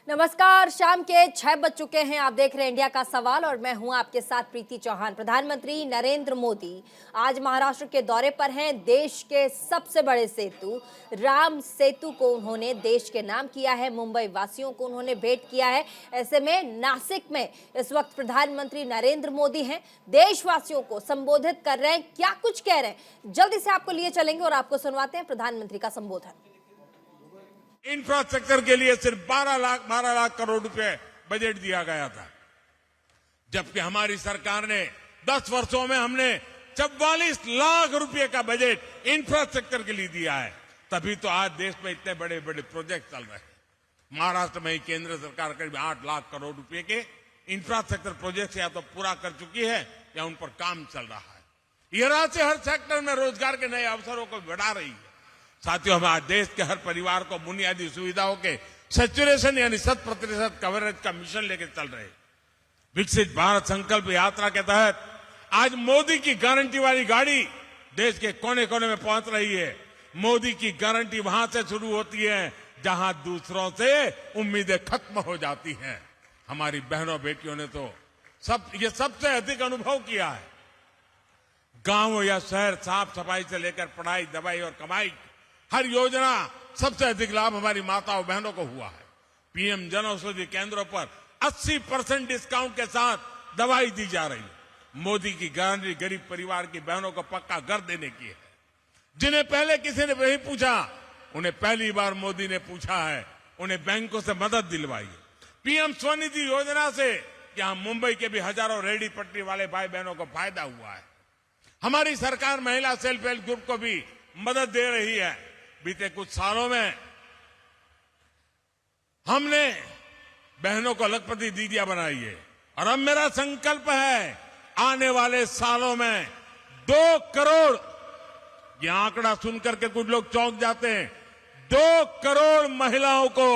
नमस्कार, शाम के 6 बज चुके हैं। आप देख रहे हैं इंडिया का सवाल और मैं हूं आपके साथ प्रीति चौहान। प्रधानमंत्री नरेंद्र मोदी आज महाराष्ट्र के दौरे पर हैं। देश के सबसे बड़े सेतु राम सेतु को उन्होंने देश के नाम किया है। मुंबई वासियों को उन्होंने भेंट किया है। ऐसे में नासिक में इस वक्त प्रधानमंत्री नरेंद्र मोदी हैं, देशवासियों को संबोधित कर रहे हैं। क्या कुछ कह रहे हैं, जल्दी से आपको लिए चलेंगे और आपको सुनवाते हैं प्रधानमंत्री का संबोधन। इंफ्रास्ट्रक्चर के लिए सिर्फ 12 लाख करोड़ रुपए बजट दिया गया था, जबकि हमारी सरकार ने 10 वर्षों में हमने 44 लाख रुपए का बजट इंफ्रास्ट्रक्चर के लिए दिया है। तभी तो आज देश में इतने बड़े बड़े प्रोजेक्ट चल रहे हैं। महाराष्ट्र में ही केंद्र सरकार करीब 8 लाख करोड़ रुपए के इंफ्रास्ट्रक्चर प्रोजेक्ट या तो पूरा कर चुकी है या उन पर काम चल रहा है। ये राशि हर सेक्टर में रोजगार के नए अवसरों को बढ़ा रही है। साथियों, हमारे देश के हर परिवार को बुनियादी सुविधाओं के सैचुरेशन यानी 100% कवरेज का मिशन लेकर चल रहे। विकसित भारत संकल्प यात्रा के तहत आज मोदी की गारंटी वाली गाड़ी देश के कोने कोने में पहुंच रही है। मोदी की गारंटी वहां से शुरू होती है जहां दूसरों से उम्मीदें खत्म हो जाती हैं। हमारी बहनों बेटियों ने तो ये सबसे अधिक अनुभव किया है। गांव या शहर, साफ सफाई से लेकर पढ़ाई, दवाई और कमाई, हर योजना सबसे अधिक लाभ हमारी माताओं बहनों को हुआ है। पीएम जन औषधि केंद्रों पर 80% डिस्काउंट के साथ दवाई दी जा रही है। मोदी की गारंटी गरीब परिवार की बहनों को पक्का घर देने की है। जिन्हें पहले किसी ने नहीं पूछा, उन्हें पहली बार मोदी ने पूछा है। उन्हें बैंकों से मदद दिलवाई। पीएम स्वनिधि योजना से यहां मुंबई के भी हजारों रेहड़ी पटरी वाले भाई बहनों को फायदा हुआ है। हमारी सरकार महिला सेल्फ हेल्प ग्रुप को भी मदद दे रही है। बीते कुछ सालों में हमने बहनों को लखपति दीदियां बनाई है और अब मेरा संकल्प है आने वाले सालों में 2 करोड़, ये आंकड़ा सुनकर के कुछ लोग चौंक जाते हैं, 2 करोड़ महिलाओं को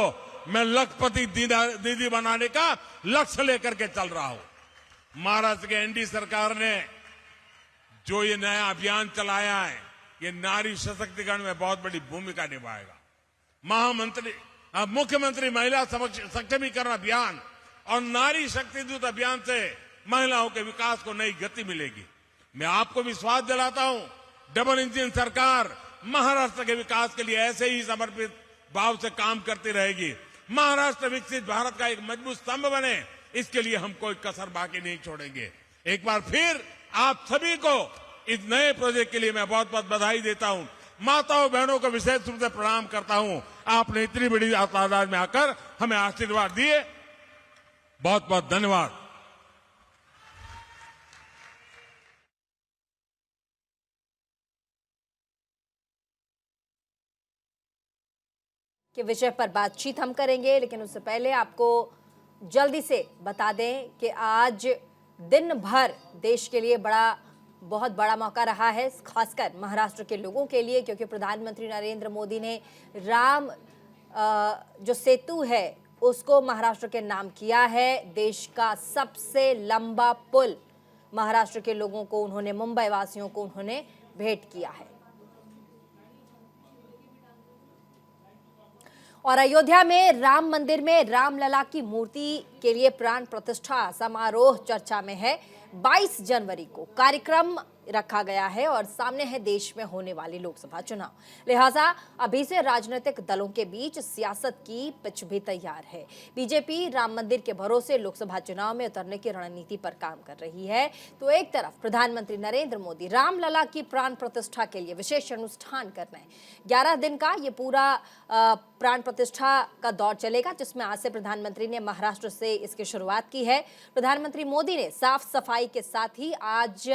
मैं लखपति दीदी बनाने का लक्ष्य लेकर के चल रहा हूं। महाराष्ट्र के एनडीए सरकार ने जो ये नया अभियान चलाया है, ये नारी सशक्तिकरण में बहुत बड़ी भूमिका निभाएगा। मुख्यमंत्री महिला सक्षमीकरण अभियान और नारी शक्ति दूत अभियान से महिलाओं के विकास को नई गति मिलेगी। मैं आपको विश्वास दिलाता हूं, डबल इंजन सरकार महाराष्ट्र के विकास के लिए ऐसे ही समर्पित भाव से काम करती रहेगी। महाराष्ट्र विकसित भारत का एक मजबूत स्तंभ बने, इसके लिए हम कोई कसर बाकी नहीं छोड़ेंगे। एक बार फिर आप सभी को इस नए प्रोजेक्ट के लिए मैं बहुत बहुत बधाई देता हूं। माताओं बहनों को विशेष रूप से प्रणाम करता हूं। आपने इतनी बड़ी तादाद में आकर हमें आशीर्वाद दिए, बहुत बहुत धन्यवाद। के विषय पर बातचीत हम करेंगे, लेकिन उससे पहले आपको जल्दी से बता दें कि आज दिन भर देश के लिए बहुत बड़ा मौका रहा है, खासकर महाराष्ट्र के लोगों के लिए, क्योंकि प्रधानमंत्री नरेंद्र मोदी ने राम जो सेतु है उसको महाराष्ट्र के नाम किया है। देश का सबसे लंबा पुल महाराष्ट्र के लोगों को उन्होंने, मुंबई वासियों को उन्होंने भेंट किया है। और अयोध्या में राम मंदिर में रामलला की मूर्ति के लिए प्राण प्रतिष्ठा समारोह चर्चा में है। 22 जनवरी को कार्यक्रम रखा गया है और सामने है देश में होने वाले लोकसभा चुनाव, लिहाजा अभी से राजनीतिक दलों के बीच सियासत की पिच भी तैयार है। बीजेपी राम मंदिर के भरोसे लोकसभा चुनाव में उतरने की रणनीति पर काम कर रही है, तो एक तरफ प्रधानमंत्री नरेंद्र मोदी रामलला की प्राण प्रतिष्ठा के लिए विशेष अनुष्ठान कर रहे हैं। 11 दिन का ये पूरा प्राण प्रतिष्ठा का दौर चलेगा, जिसमें आज से प्रधानमंत्री ने महाराष्ट्र से इसकी शुरुआत की है। प्रधानमंत्री मोदी ने साफ सफाई के साथ ही आज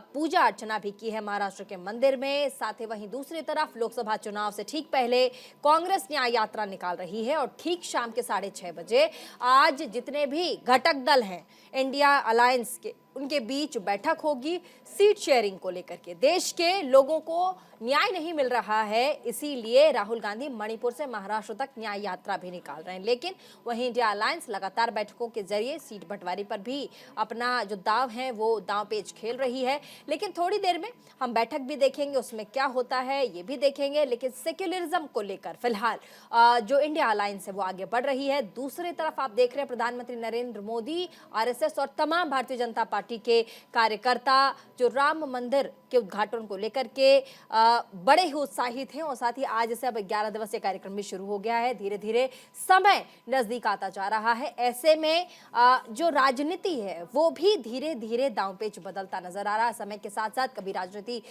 पूजा अर्चना भी की है महाराष्ट्र के मंदिर में। साथ ही वहीं दूसरी तरफ लोकसभा चुनाव से ठीक पहले कांग्रेस न्याय यात्रा निकाल रही है और ठीक शाम के 6:30 बजे आज जितने भी घटक दल हैं इंडिया अलायंस के, उनके बीच बैठक होगी सीट शेयरिंग को लेकर के। देश के लोगों को न्याय नहीं मिल रहा है, इसीलिए राहुल गांधी मणिपुर से महाराष्ट्र तक न्याय यात्रा भी निकाल रहे हैं। लेकिन वहीं इंडिया अलायंस लगातार बैठकों के जरिए सीट बंटवारे पर भी अपना जो दाव है वो दांव पेच खेल रही है। लेकिन थोड़ी देर में हम बैठक भी देखेंगे, उसमें क्या होता है ये भी देखेंगे। लेकिन सेक्युलरिज्म को लेकर फिलहाल जो इंडिया अलायंस है वो आगे बढ़ रही है। दूसरी तरफ आप देख रहे हैं प्रधानमंत्री नरेंद्र मोदी, आरएसएस और तमाम भारतीय जनता पार्टी के कार्यकर्ता जो राम मंदिर के उद्घाटन को लेकर के बड़े ही उत्साहित हैं। और साथ ही आज से अब 11 दिवसीय कार्यक्रम भी शुरू हो गया है। धीरे धीरे समय नजदीक आता जा रहा है। ऐसे में जो राजनीति है वो भी धीरे धीरे दांव पेच बदलता नजर आ रहा है। समय के साथ साथ कभी राजनीति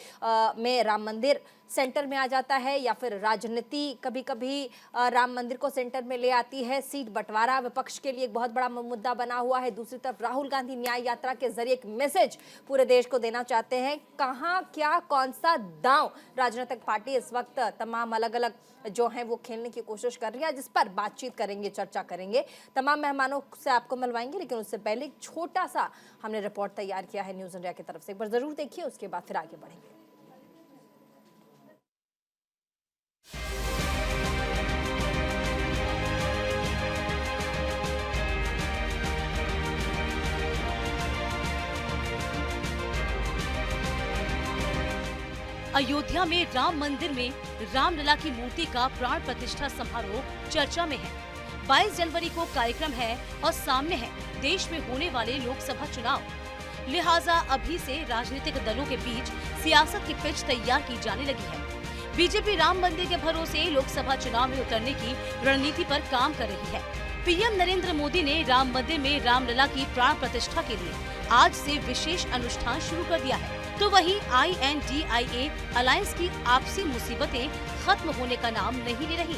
में राम मंदिर सेंटर में आ जाता है, या फिर राजनीति कभी कभी राम मंदिर को सेंटर में ले आती है। सीट बंटवारा विपक्ष के लिए एक बहुत बड़ा मुद्दा बना हुआ है। दूसरी तरफ राहुल गांधी न्याय यात्रा के जरिए एक मैसेज पूरे देश को देना चाहते हैं। कहां क्या कौन सा दांव राजनीतिक पार्टी इस वक्त तमाम अलग अलग जो है वो खेलने की कोशिश कर रही है, जिस पर बातचीत करेंगे, चर्चा करेंगे। तमाम मेहमानों से आपको मिलवाएंगे, लेकिन उससे पहले एक छोटा सा हमने रिपोर्ट तैयार किया है न्यूज इंडिया की तरफ से। एक बार जरूर देखिए, उसके बाद फिर आगे बढ़ेंगे। अयोध्या में राम मंदिर में रामलला की मूर्ति का प्राण प्रतिष्ठा समारोह चर्चा में है। 22 जनवरी को कार्यक्रम है और सामने है देश में होने वाले लोकसभा चुनाव। लिहाजा अभी से राजनीतिक दलों के बीच सियासत की पिच तैयार की जाने लगी है। बीजेपी राम मंदिर के भरोसे लोकसभा चुनाव में उतरने की रणनीति पर काम कर रही है। पीएम नरेंद्र मोदी ने राम मंदिर में रामलला की प्राण प्रतिष्ठा के लिए आज से विशेष अनुष्ठान शुरू कर दिया है। तो वहीं INDIA अलायंस की आपसी मुसीबतें खत्म होने का नाम नहीं ले रही।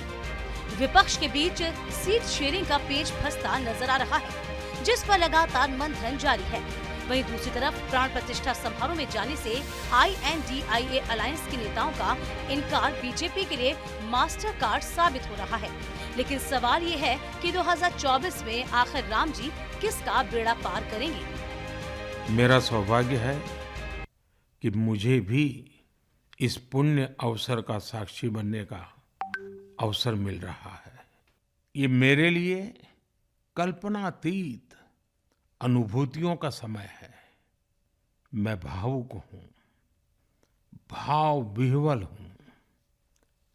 विपक्ष के बीच सीट शेयरिंग का पेच फंसता नजर आ रहा है, जिस पर लगातार मंथन जारी है। वहीं दूसरी तरफ प्राण प्रतिष्ठा समारोह में जाने से INDIA अलायंस के नेताओं का इनकार बीजेपी के लिए मास्टर कार्ड साबित हो रहा है। लेकिन सवाल ये है कि 2024 में आखिर राम जी किसका बेड़ा पार करेंगे। मेरा सौभाग्य है कि मुझे भी इस पुण्य अवसर का साक्षी बनने का अवसर मिल रहा है। ये मेरे लिए कल्पनातीत अनुभूतियों का समय है। मैं भावुक हूँ, भाव विह्वल हूँ।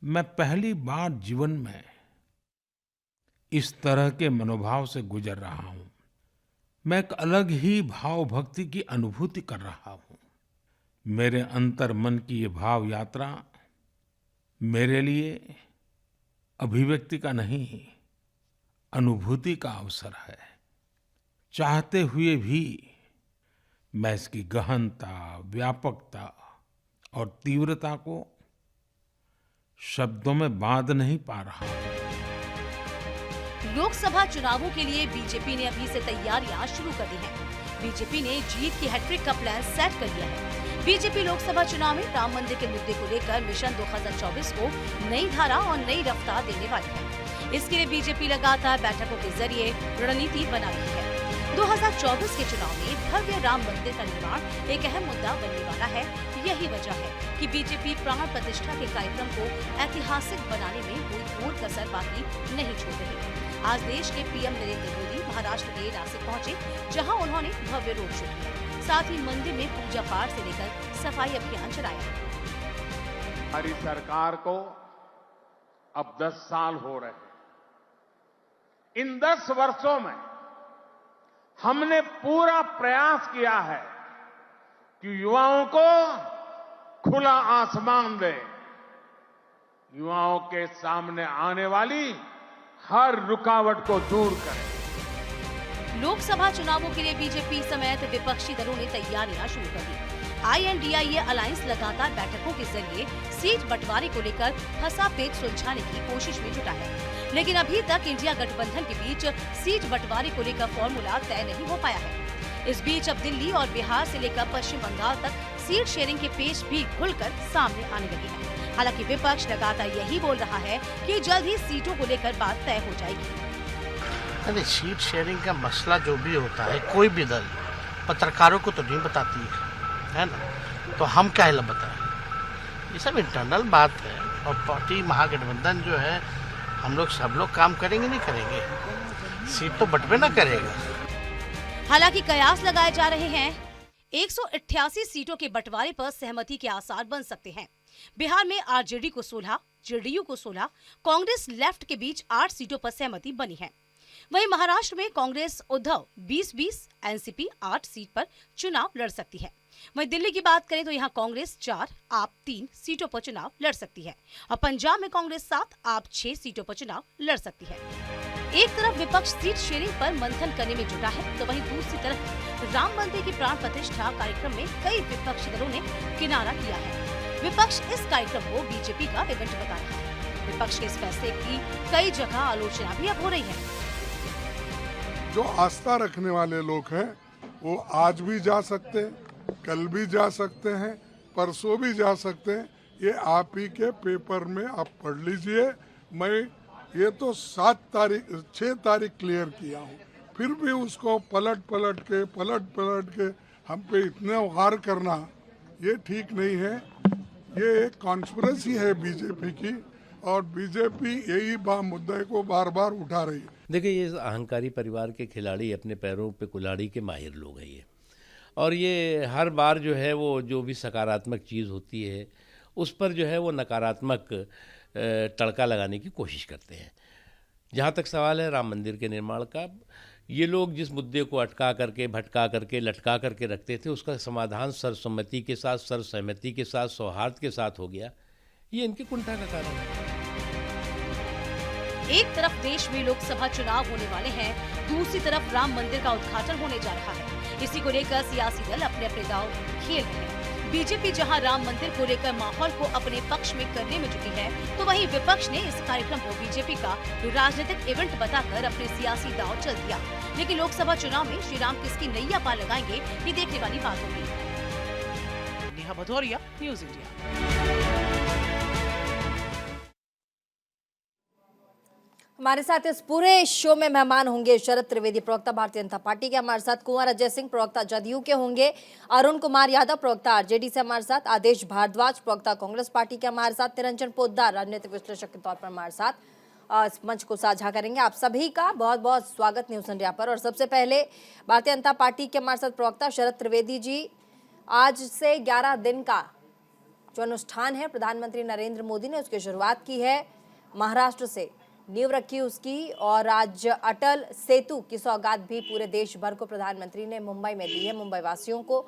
मैं पहली बार जीवन में इस तरह के मनोभाव से गुजर रहा हूँ। मैं एक अलग ही भाव भक्ति की अनुभूति कर रहा हूँ। मेरे अंतर मन की ये भाव यात्रा मेरे लिए अभिव्यक्ति का नहीं, अनुभूति का अवसर है। चाहते हुए भी मैं इसकी गहनता, व्यापकता और तीव्रता को शब्दों में बांध नहीं पा रहा हूँ। लोकसभा चुनावों के लिए बीजेपी ने अभी से तैयारियां शुरू कर दी हैं। बीजेपी ने जीत की हैट्रिक का प्लान सेट कर दिया है। बीजेपी लोकसभा चुनाव में राम मंदिर के मुद्दे को लेकर मिशन 2024 को नई धारा और नई रफ्तार देने वाली है। इसके लिए बीजेपी लगातार बैठकों के जरिए रणनीति बना रही है। 2024 के चुनाव में भव्य राम मंदिर का निर्माण एक अहम मुद्दा बनने वाला है। यही वजह है कि बीजेपी प्राण प्रतिष्ठा के कार्यक्रम को ऐतिहासिक बनाने में कोई कसर बाकी नहीं छोड़ रही। आज देश के पीएम नरेंद्र मोदी महाराष्ट्र के नासिक पहुंचे, जहां उन्होंने भव्य रोड शो किया। साथ ही मंदिर में पूजा पाठ से लेकर सफाई अभियान चलाया। हमारी सरकार को अब 10 साल हो रहे हैं। इन 10 वर्षों में हमने पूरा प्रयास किया है कि युवाओं को खुला आसमान दें, युवाओं के सामने आने वाली हर रुकावट को दूर करें। लोकसभा चुनावों के लिए बीजेपी समेत विपक्षी दलों ने तैयारियां शुरू कर दी। INDIA अलायंस लगातार बैठकों के जरिए सीट बंटवारे को लेकर फंसा पेच सुलझाने की कोशिश में जुटा है। लेकिन अभी तक इंडिया गठबंधन के बीच सीट बंटवारे को लेकर फॉर्मूला तय नहीं हो पाया है। इस बीच अब दिल्ली और बिहार से लेकर पश्चिम बंगाल तक सीट शेयरिंग के पेच भी खुलकर सामने आने लगे हैं। हालांकि विपक्ष लगातार यही बोल रहा है कि जल्द ही सीटों को लेकर बात तय हो जाएगी। अरे सीट शेयरिंग का मसला जो भी होता है, कोई भी दल पत्रकारों को तो नहीं बताती है ना, तो हम क्या है बताएं। ये सब इंटरनल बात है, और पार्टी महागठबंधन जो है, हम लोग सब लोग काम करेंगे नहीं करेंगे, सीट तो बंटवे ना करेगा। हालांकि कयास लगाए जा रहे हैं 188 सीटों के बंटवारे पर सहमति के आसार बन सकते हैं। बिहार में आरजेडी को 16, जेडीयू को 16, कांग्रेस लेफ्ट के बीच 8 सीटों पर सहमति बनी है। वहीं महाराष्ट्र में कांग्रेस उद्धव 20-20, एनसीपी 8 सीट पर चुनाव लड़ सकती है। वहीं दिल्ली की बात करें तो यहां कांग्रेस 4, आप 3 सीटों पर चुनाव लड़ सकती है और पंजाब में कांग्रेस 7, आप 6 सीटों पर चुनाव लड़ सकती है। एक तरफ विपक्ष सीट शेयरिंग पर मंथन करने में जुटा है, तो वहीं दूसरी तरफ राम मंदिर की प्राण प्रतिष्ठा कार्यक्रम में कई विपक्षी दलों ने किनारा किया है। विपक्ष इस कार्यक्रम को बीजेपी का इवेंट बता रहा है। विपक्ष के इस फैसले की कई जगह आलोचना भी अब हो रही है। जो आस्था रखने वाले लोग हैं वो आज भी जा सकते हैं, कल भी जा सकते हैं, परसों भी जा सकते हैं। ये आप ही के पेपर में आप पढ़ लीजिए। मैं ये तो 6 तारीख क्लियर किया हूँ, फिर भी उसको पलट पलट के हम पे इतने वार करना ये ठीक नहीं है। ये एक कॉन्स्पिरेसी है बीजेपी की, और बीजेपी यही मुद्दे को बार बार उठा रही है। देखिए, ये अहंकारी परिवार के खिलाड़ी, अपने पैरों पे कुल्हाड़ी के माहिर लोग हैं ये, और ये हर बार जो है वो जो भी सकारात्मक चीज़ होती है उस पर जो है वो नकारात्मक तड़का लगाने की कोशिश करते हैं। जहाँ तक सवाल है राम मंदिर के निर्माण का, ये लोग जिस मुद्दे को अटका करके, भटका करके, लटका करके रखते थे, उसका समाधान सर्वसम्मति के साथ, सर्वसहमति के साथ, सौहार्द के साथ हो गया। ये इनकी कुंठा का कारण है। एक तरफ देश में लोकसभा चुनाव होने वाले हैं, दूसरी तरफ राम मंदिर का उद्घाटन होने जा रहा है। इसी को लेकर सियासी दल अपने अपने दांव खेल रहे हैं। बीजेपी जहां राम मंदिर को लेकर माहौल को अपने पक्ष में करने में जुटी है, तो वहीं विपक्ष ने इस कार्यक्रम को बीजेपी का राजनीतिक इवेंट बताकर अपने सियासी दांव चल दिया। लेकिन लोकसभा चुनाव में श्री राम किसकी नैया पार लगाएंगे, ये देखने वाली बात होगी। Neha Bhadauria, news India. हमारे साथ इस पूरे शो में मेहमान होंगे शरद त्रिवेदी, प्रवक्ता भारतीय जनता पार्टी के, हमारे साथ कुंवर अजय सिंह, प्रवक्ता जदयू के होंगे, अरुण कुमार यादव, प्रवक्ता आरजेडी से हमारे साथ, आदेश भारद्वाज, प्रवक्ता कांग्रेस पार्टी के हमारे साथ, निरंजन पोद्दार, राजनीतिक विश्लेषक के तौर पर हमारे साथ इस मंच को साझा करेंगे। आप सभी का बहुत बहुत स्वागत न्यूज़ इंडिया पर। और सबसे पहले भारतीय जनता पार्टी के हमारे साथ प्रवक्ता शरद त्रिवेदी जी, आज से 11 दिन का जो अनुष्ठान है प्रधानमंत्री नरेंद्र मोदी ने उसकी शुरुआत की है, महाराष्ट्र से नींव रखी उसकी, और आज अटल सेतु की सौगात भी पूरे देश भर को प्रधानमंत्री ने मुंबई में दी है, मुंबई वासियों को,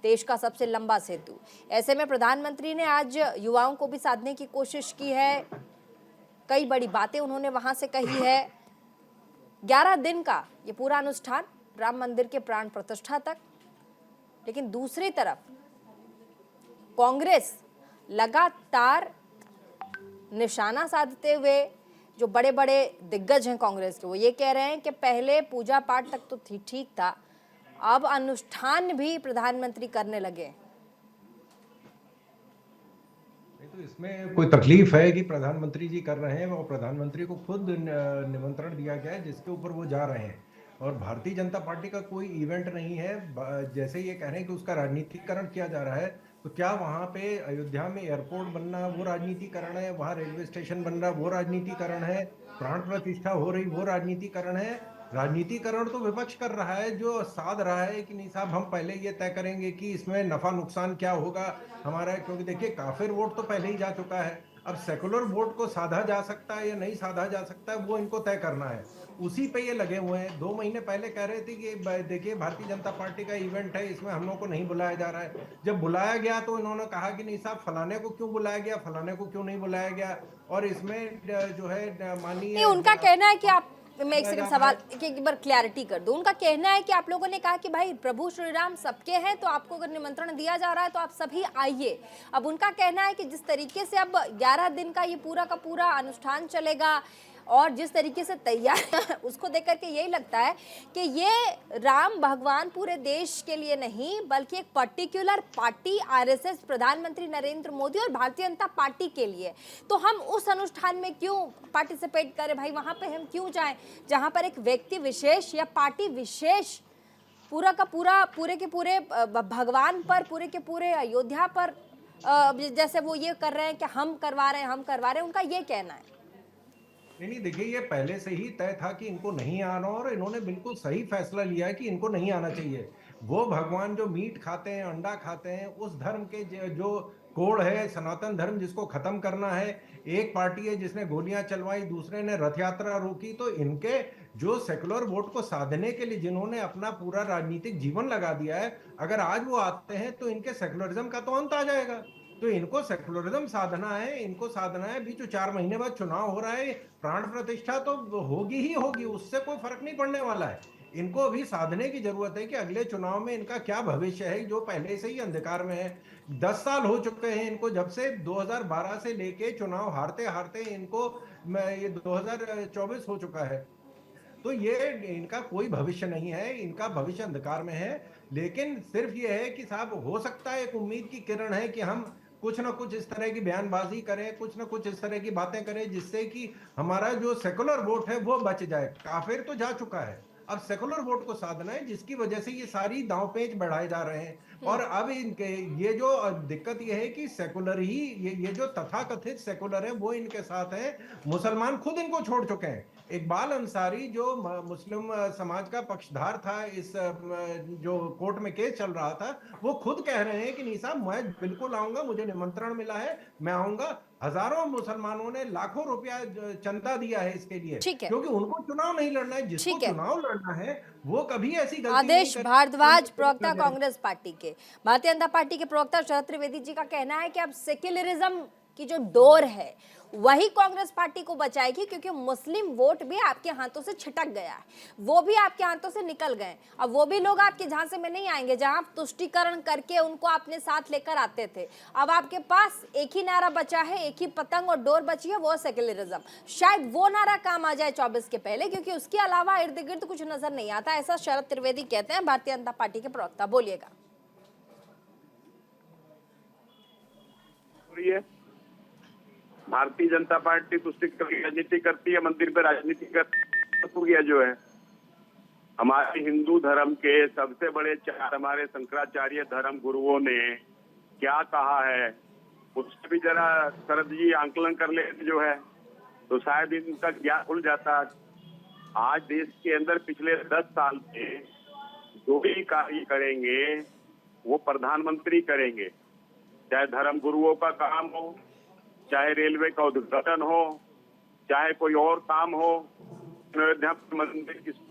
देश का सबसे लंबा सेतु। ऐसे में प्रधानमंत्री ने आज युवाओं को भी साधने की कोशिश की है, कई बड़ी बातें उन्होंने वहां से कही है। 11 दिन का ये पूरा अनुष्ठान राम मंदिर के प्राण प्रतिष्ठा तक। लेकिन दूसरी तरफ कांग्रेस लगातार निशाना साधते हुए, जो बड़े बड़े दिग्गज हैं कांग्रेस के, वो ये कह रहे हैं कि पहले पूजा पाठ तक तो ठीक था, अब अनुष्ठान भी प्रधानमंत्री करने लगे। तो इसमें कोई तकलीफ है कि प्रधानमंत्री जी कर रहे हैं, और प्रधानमंत्री को खुद निमंत्रण दिया गया है जिसके ऊपर वो जा रहे हैं, और भारतीय जनता पार्टी का कोई इवेंट नहीं है। जैसे ये कह रहे हैं कि उसका राजनीतिकरण किया जा रहा है, तो क्या वहाँ पे अयोध्या में एयरपोर्ट बनना वो राजनीतिकरण है, वहाँ रेलवे स्टेशन बन रहा वो राजनीतिकरण है, प्राण प्रतिष्ठा हो रही वो राजनीतिकरण है? राजनीतिकरण तो विपक्ष कर रहा है, जो साध रहा है कि नहीं साहब हम पहले ये तय करेंगे कि इसमें नफा नुकसान क्या होगा हमारा, क्योंकि देखिए काफिर वोट तो पहले ही जा चुका है, अब सेकुलर वोट को साधा जा सकता है या नहीं साधा जा सकता है वो इनको तय करना है, उसी पे ये लगे हुए हैं। 2 महीने पहले कह रहे थे कि देखिए भारतीय जनता पार्टी का इवेंट है, इसमें हम लोग को नहीं बुलाया जा रहा है। जब बुलाया गया तो इन्होंने कहा कि नहीं साहब फलाने को क्यों बुलाया गया, फलाने को क्यों नहीं बुलाया गया, और इसमें जो है माननीय उनका कहना है कि आप, मैं एक सेकंड सवाल एक बार क्लैरिटी कर दूं। उनका कहना है कि आप लोगों ने कहा कि भाई प्रभु श्री राम सबके हैं, तो आपको अगर निमंत्रण दिया जा रहा है तो आप सभी आइए। अब उनका कहना है कि जिस तरीके से अब 11 दिन का ये पूरा का पूरा अनुष्ठान चलेगा और जिस तरीके से तैयार उसको देख करके यही लगता है कि ये राम भगवान पूरे देश के लिए नहीं बल्कि एक पर्टिकुलर पार्टी आरएसएस, प्रधानमंत्री नरेंद्र मोदी और भारतीय जनता पार्टी के लिए। तो हम उस अनुष्ठान में क्यों पार्टिसिपेट करें भाई, वहां पे हम क्यों जाएं जहां पर एक व्यक्ति विशेष या पार्टी विशेष पूरा का पूरा पूरे के पूरे भगवान पर, पूरे के पूरे अयोध्या पर जैसे वो ये कर रहे हैं कि हम करवा रहे हैं, उनका ये कहना है। नहीं देखिए, ये पहले से ही तय था कि इनको नहीं आना, और इन्होंने बिल्कुल सही फैसला लिया है कि इनको नहीं आना चाहिए। वो भगवान जो मीट खाते हैं, अंडा खाते हैं, उस धर्म के जो कोड है, सनातन धर्म, जिसको खत्म करना है। एक पार्टी है जिसने गोलियां चलवाई, दूसरे ने रथ यात्रा रोकी, तो इनके जो सेकुलर वोट को साधने के लिए जिन्होंने अपना पूरा राजनीतिक जीवन लगा दिया है, अगर आज वो आते हैं तो इनके सेकुलरिज्म का तो अंत आ जाएगा। तो इनको सेकुलरिज्म साधना है, इनको साधना है। अभी जो 4 महीने बाद चुनाव हो रहा है, प्राण प्रतिष्ठा तो होगी ही होगी, उससे कोई फर्क नहीं पड़ने वाला है। इनको अभी साधने की जरूरत है कि अगले चुनाव में इनका क्या भविष्य है, जो पहले से ही अंधकार में है। 10 साल हो चुके हैं इनको, जब से 2012 से लेके चुनाव हारते हारते इनको ये 2024 हो चुका है। तो ये इनका कोई भविष्य नहीं है, इनका भविष्य अंधकार में है। लेकिन सिर्फ ये है कि साहब, हो सकता है एक उम्मीद की किरण है कि हम कुछ ना कुछ इस तरह की बयानबाजी करें, कुछ ना कुछ इस तरह की बातें करें, जिससे कि हमारा जो सेकुलर वोट है वो बच जाए। काफिर तो जा चुका है, अब सेकुलर वोट को साधना है, जिसकी वजह से ये सारी दांवपेच बढ़ाए जा रहे हैं। और अब इनके ये जो दिक्कत ये है कि सेकुलर ही ये जो तथाकथित सेकुलर है वो इनके साथ है। मुसलमान खुद इनको छोड़ चुके हैं। इकबाल अंसारी जो मुस्लिम समाज का पक्षधार था, इस जो कोर्ट में केस चल रहा था, वो खुद कह रहे हैं कि नहीं साहब, मैं बिल्कुल आऊंगा, मुझे निमंत्रण मिला है, मैं आऊंगा। हजारों मुसलमानों ने लाखों रुपया चंदा दिया है इसके लिए, क्योंकि उनको चुनाव नहीं लड़ना है। जिसको चुनाव लड़ना है वो कभी ऐसी गलती आदेश नहीं भारद्वाज, प्रवक्ता कांग्रेस पार्टी के, भारतीय जनता पार्टी के प्रवक्ता शरद त्रिवेदी जी का कहना है कि अब सेक्युलरिज्म की जो डोर है वही कांग्रेस पार्टी को बचाएगी, क्योंकि मुस्लिम वोट भी आपके हाथों से छिटक गया है, वो भी आपके हाथों से निकल गए। अब वो भी लोग आपके झांसे में नहीं आएंगे जहां आप तुष्टीकरण करके उनको अपने साथ लेकर आते थे। अब आपके पास एक ही नारा बचा है, एक ही पतंग और डोर बची है, वो सेक्युलरिज्म। शायद वो नारा काम आ जाए 24 के पहले, क्योंकि उसके अलावा इर्द गिर्द कुछ नजर नहीं आता, ऐसा शरद त्रिवेदी कहते हैं, भारतीय जनता पार्टी के प्रवक्ता। बोलिएगा। भारतीय जनता पार्टी तुष्टिकरण राजनीति करती है, मंदिर पे राजनीति करती है। जो है हमारे हिंदू धर्म के सबसे बड़े 4 हमारे शंकराचार्य धर्म गुरुओं ने क्या कहा है, उससे भी जरा शरद जी आंकलन कर ले जो है, तो शायद इनका ज्ञान खुल जाता। आज देश के अंदर पिछले 10 साल में जो भी कार्य करेंगे वो प्रधानमंत्री करेंगे, चाहे धर्म गुरुओं का काम हो, चाहे रेलवे का उद्घाटन हो, चाहे कोई और काम हो। अयोध्या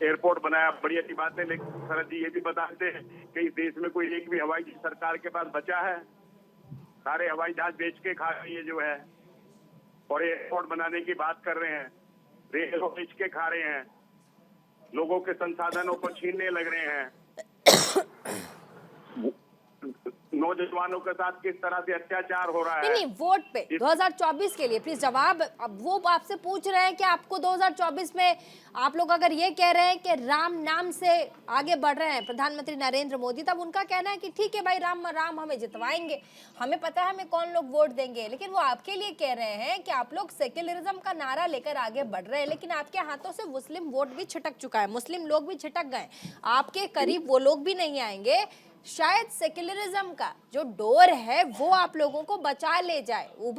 एयरपोर्ट बनाया, बड़ी अच्छी बात है, लेकिन शरद जी ये भी बताते हैं कि इस देश में कोई एक भी हवाई जहाज सरकार के पास बचा है? सारे हवाई जहाज बेच के खा रही है जो है, और एयरपोर्ट बनाने की बात कर रहे हैं, रेल बेच के खा रहे हैं, लोगों के संसाधनों को छीनने लग रहे हैं। नौजवानों के साथ किस तरह से अत्याचार हो रहा है। नहीं, वोट पे 2024 के लिए प्लीज जवाब। अब वो आपसे पूछ रहे हैं कि आपको 2024 में आप लोग अगर ये कह रहे हैं कि राम नाम से आगे बढ़ रहे हैं प्रधानमंत्री नरेंद्र मोदी, तब उनका कहना है कि ठीक है भाई, राम राम हमें जितवाएंगे, हमें पता है हमें कौन लोग वोट देंगे। लेकिन वो आपके लिए कह रहे हैं कि आप लोग सेक्युलरिज्म का नारा लेकर आगे बढ़ रहे हैं, लेकिन आपके हाथों से मुस्लिम वोट भी छिटक चुका है, मुस्लिम लोग भी छिटक गए, आपके करीब वो लोग भी नहीं आएंगे। शायद सेक्युलरिज्म का जो डोर है वो आप लोगों को बचा ले जाए। वो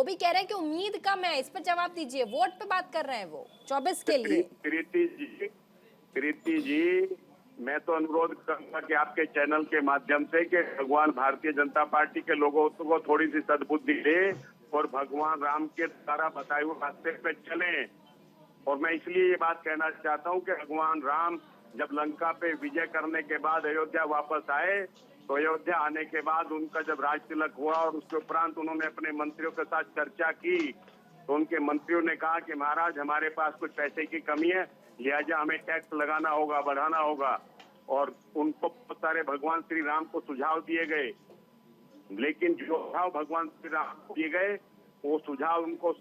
भी कह रहे हैं कि उम्मीद कम है। इस पर जवाब दीजिए, वोट पे बात कर रहे हैं वो 24 के लिए। प्रीति जी, मैं तो अनुरोध करूंगा कि आपके चैनल के माध्यम से कि भगवान भारतीय जनता पार्टी के लोगों को थोड़ी सी सद्बुद्धि दे और भगवान राम के द्वारा बताए हुए रास्ते पे चलें। और मैं इसलिए ये बात कहना चाहता हूँ कि भगवान राम जब लंका पे विजय करने के बाद अयोध्या वापस आए, तो अयोध्या आने के बाद उनका जब राज तिलक हुआ और उसके उपरांत उन्होंने अपने मंत्रियों के साथ चर्चा की, तो उनके मंत्रियों ने कहा कि महाराज हमारे पास कुछ पैसे की कमी है, लिहाजा हमें टैक्स लगाना होगा, बढ़ाना होगा। और उनको बहुत सारे भगवान श्री राम को सुझाव दिए गए, लेकिन जो सुझाव भगवान श्री राम को दिए गए वो सुझाव उनको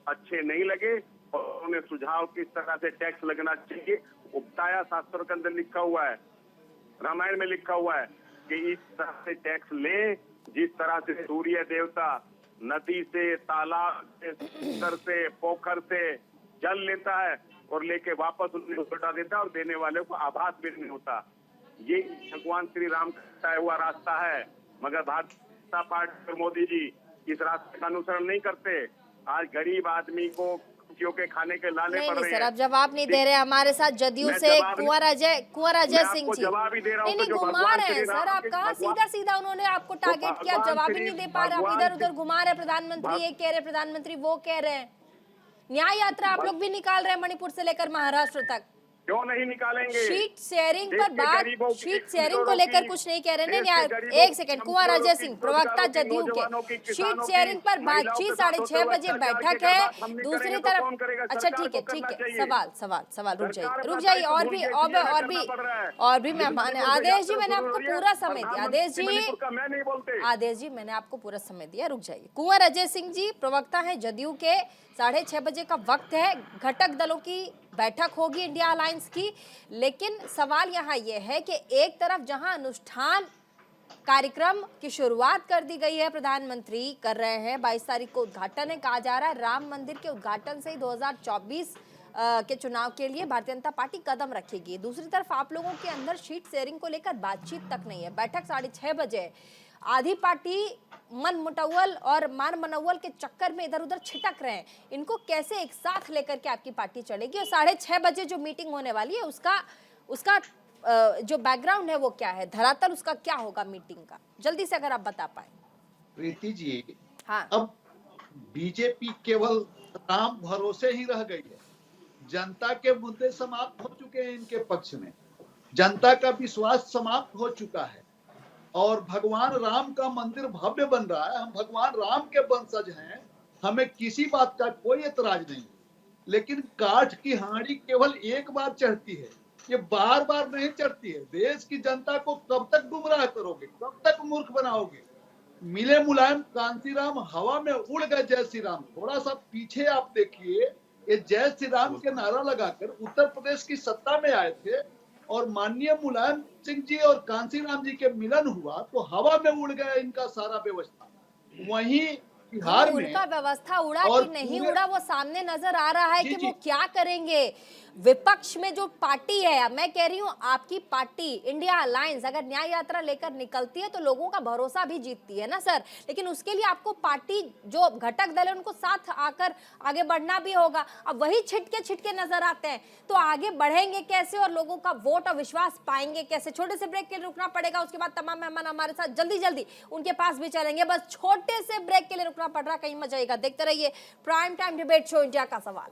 अच्छे नहीं लगे, और उन्होंने सुझाव किस तरह से टैक्स लगना चाहिए उपताया शास्त्रों के अंदर लिखा हुआ है, रामायण में लिखा हुआ है कि इस तरह से टैक्स ले जिस तरह से सूर्य देवता नदी से, तालाब से, समुद्र से, पोखर से जल लेता है और लेके वापस उन्हें लौटा देता है और देने वाले को आभास भी नहीं होता। ये भगवान श्री राम का बताया हुआ रास्ता है, मगर भारतीय जनता पार्टी और मोदी जी इस रास्ते का अनुसरण नहीं करते। आज गरीब आदमी को खुशियों के खाने के लाने पड़ रहे हैं। सर, आप जवाब नहीं दे रहे हमारे साथ जदयू से कुंवर अजय सिंह जी। जवाब ही दे रहा हूं, नहीं घुमा रहे हैं सर, आप कहा सीधा उन्होंने आपको टारगेट किया, जवाब ही नहीं दे पा रहे, आप इधर उधर घुमा रहे। प्रधानमंत्री ये कह रहे, प्रधानमंत्री वो कह रहे हैं। न्याय यात्रा आप लोग भी निकाल रहे हैं मणिपुर से लेकर महाराष्ट्र तक, क्यों नहीं निकालेंगे? शीट शेयरिंग पर बात, शीट शेयरिंग को लेकर कुछ नहीं कह रहे हैं। एक सेकंड, कुंवर अजय सिंह प्रवक्ता जदयू के, शीट शेयरिंग पर बातचीत 6:30 बजे बैठक है। दूसरी तरफ अच्छा ठीक है, सवाल रुक जाइए और भी मेहमान है। आदेश जी मैंने आपको पूरा समय दिया, आदेश जी मैंने आपको पूरा समय दिया, रुक जाइए। कुंवर अजय सिंह जी प्रवक्ता है जदयू के, 6:30 बजे का वक्त है, घटक दलों की बैठक होगी इंडिया अलायंस की। लेकिन सवाल यहाँ ये है कि एक तरफ जहाँ अनुष्ठान कार्यक्रम की शुरुआत कर दी गई है, प्रधानमंत्री कर रहे हैं, 22 तारीख को उद्घाटन है, कहा जा रहा है राम मंदिर के उद्घाटन से ही 2024 के चुनाव के लिए भारतीय जनता पार्टी कदम रखेगी। दूसरी तरफ आप लोगों के अंदर शीट शेयरिंग को लेकर बातचीत तक नहीं है, बैठक 6:30 बजे। आधी पार्टी मन मुटव्वल और मान मनव्वल के चक्कर में इधर उधर छिटक रहे हैं, इनको कैसे एक साथ लेकर के आपकी पार्टी चलेगी? और 6:30 बजे जो मीटिंग होने वाली है उसका जो बैकग्राउंड है वो क्या है, धरातल उसका क्या होगा मीटिंग का, जल्दी से अगर आप बता पाए। प्रीति जी, हाँ, अब बीजेपी केवल राम भरोसे ही रह गई है। जनता के मुद्दे समाप्त हो चुके हैं इनके पक्ष में, जनता का विश्वास समाप्त हो चुका है और भगवान राम का मंदिर भव्य बन रहा है। हम भगवान राम के वंशज हैं, हमें किसी बात का कोई एतराज नहीं, लेकिन काठ की हांडी केवल एक बार चढ़ती है, ये बार बार नहीं चढ़ती है। देश की जनता को कब तक गुमराह करोगे, कब तक मूर्ख बनाओगे? मिले मुलायम कांसीराम हवा में उड़ गए जय श्री राम। थोड़ा सा पीछे आप देखिए, ये जय श्री राम के नारा लगाकर उत्तर प्रदेश की सत्ता में आए थे और माननीय मुलायम सिंह जी और कांसीराम जी के मिलन हुआ तो हवा में उड़ गया इनका सारा व्यवस्था। वहीं बिहार में उनका व्यवस्था उड़ा कि नहीं उड़ा वो सामने नजर आ रहा है कि वो क्या करेंगे। विपक्ष में जो पार्टी है, मैं कह रही हूँ आपकी पार्टी इंडिया अलायंस अगर न्याय यात्रा लेकर निकलती है तो लोगों का भरोसा भी जीतती है ना सर, लेकिन उसके लिए आपको पार्टी जो घटक दल है उनको साथ आकर आगे बढ़ना भी होगा। अब वही छिटके नजर आते हैं तो आगे बढ़ेंगे कैसे और लोगों का वोट और विश्वास पाएंगे कैसे? छोटे से ब्रेक के लिए रुकना पड़ेगा, उसके बाद तमाम मेहमान हमारे साथ जल्दी उनके पास भी चलेंगे, बस छोटे से ब्रेक के लिए रुकना पड़ रहा, कहीं मत जाइएगा, देखते रहिए prime time debate show India का सवाल।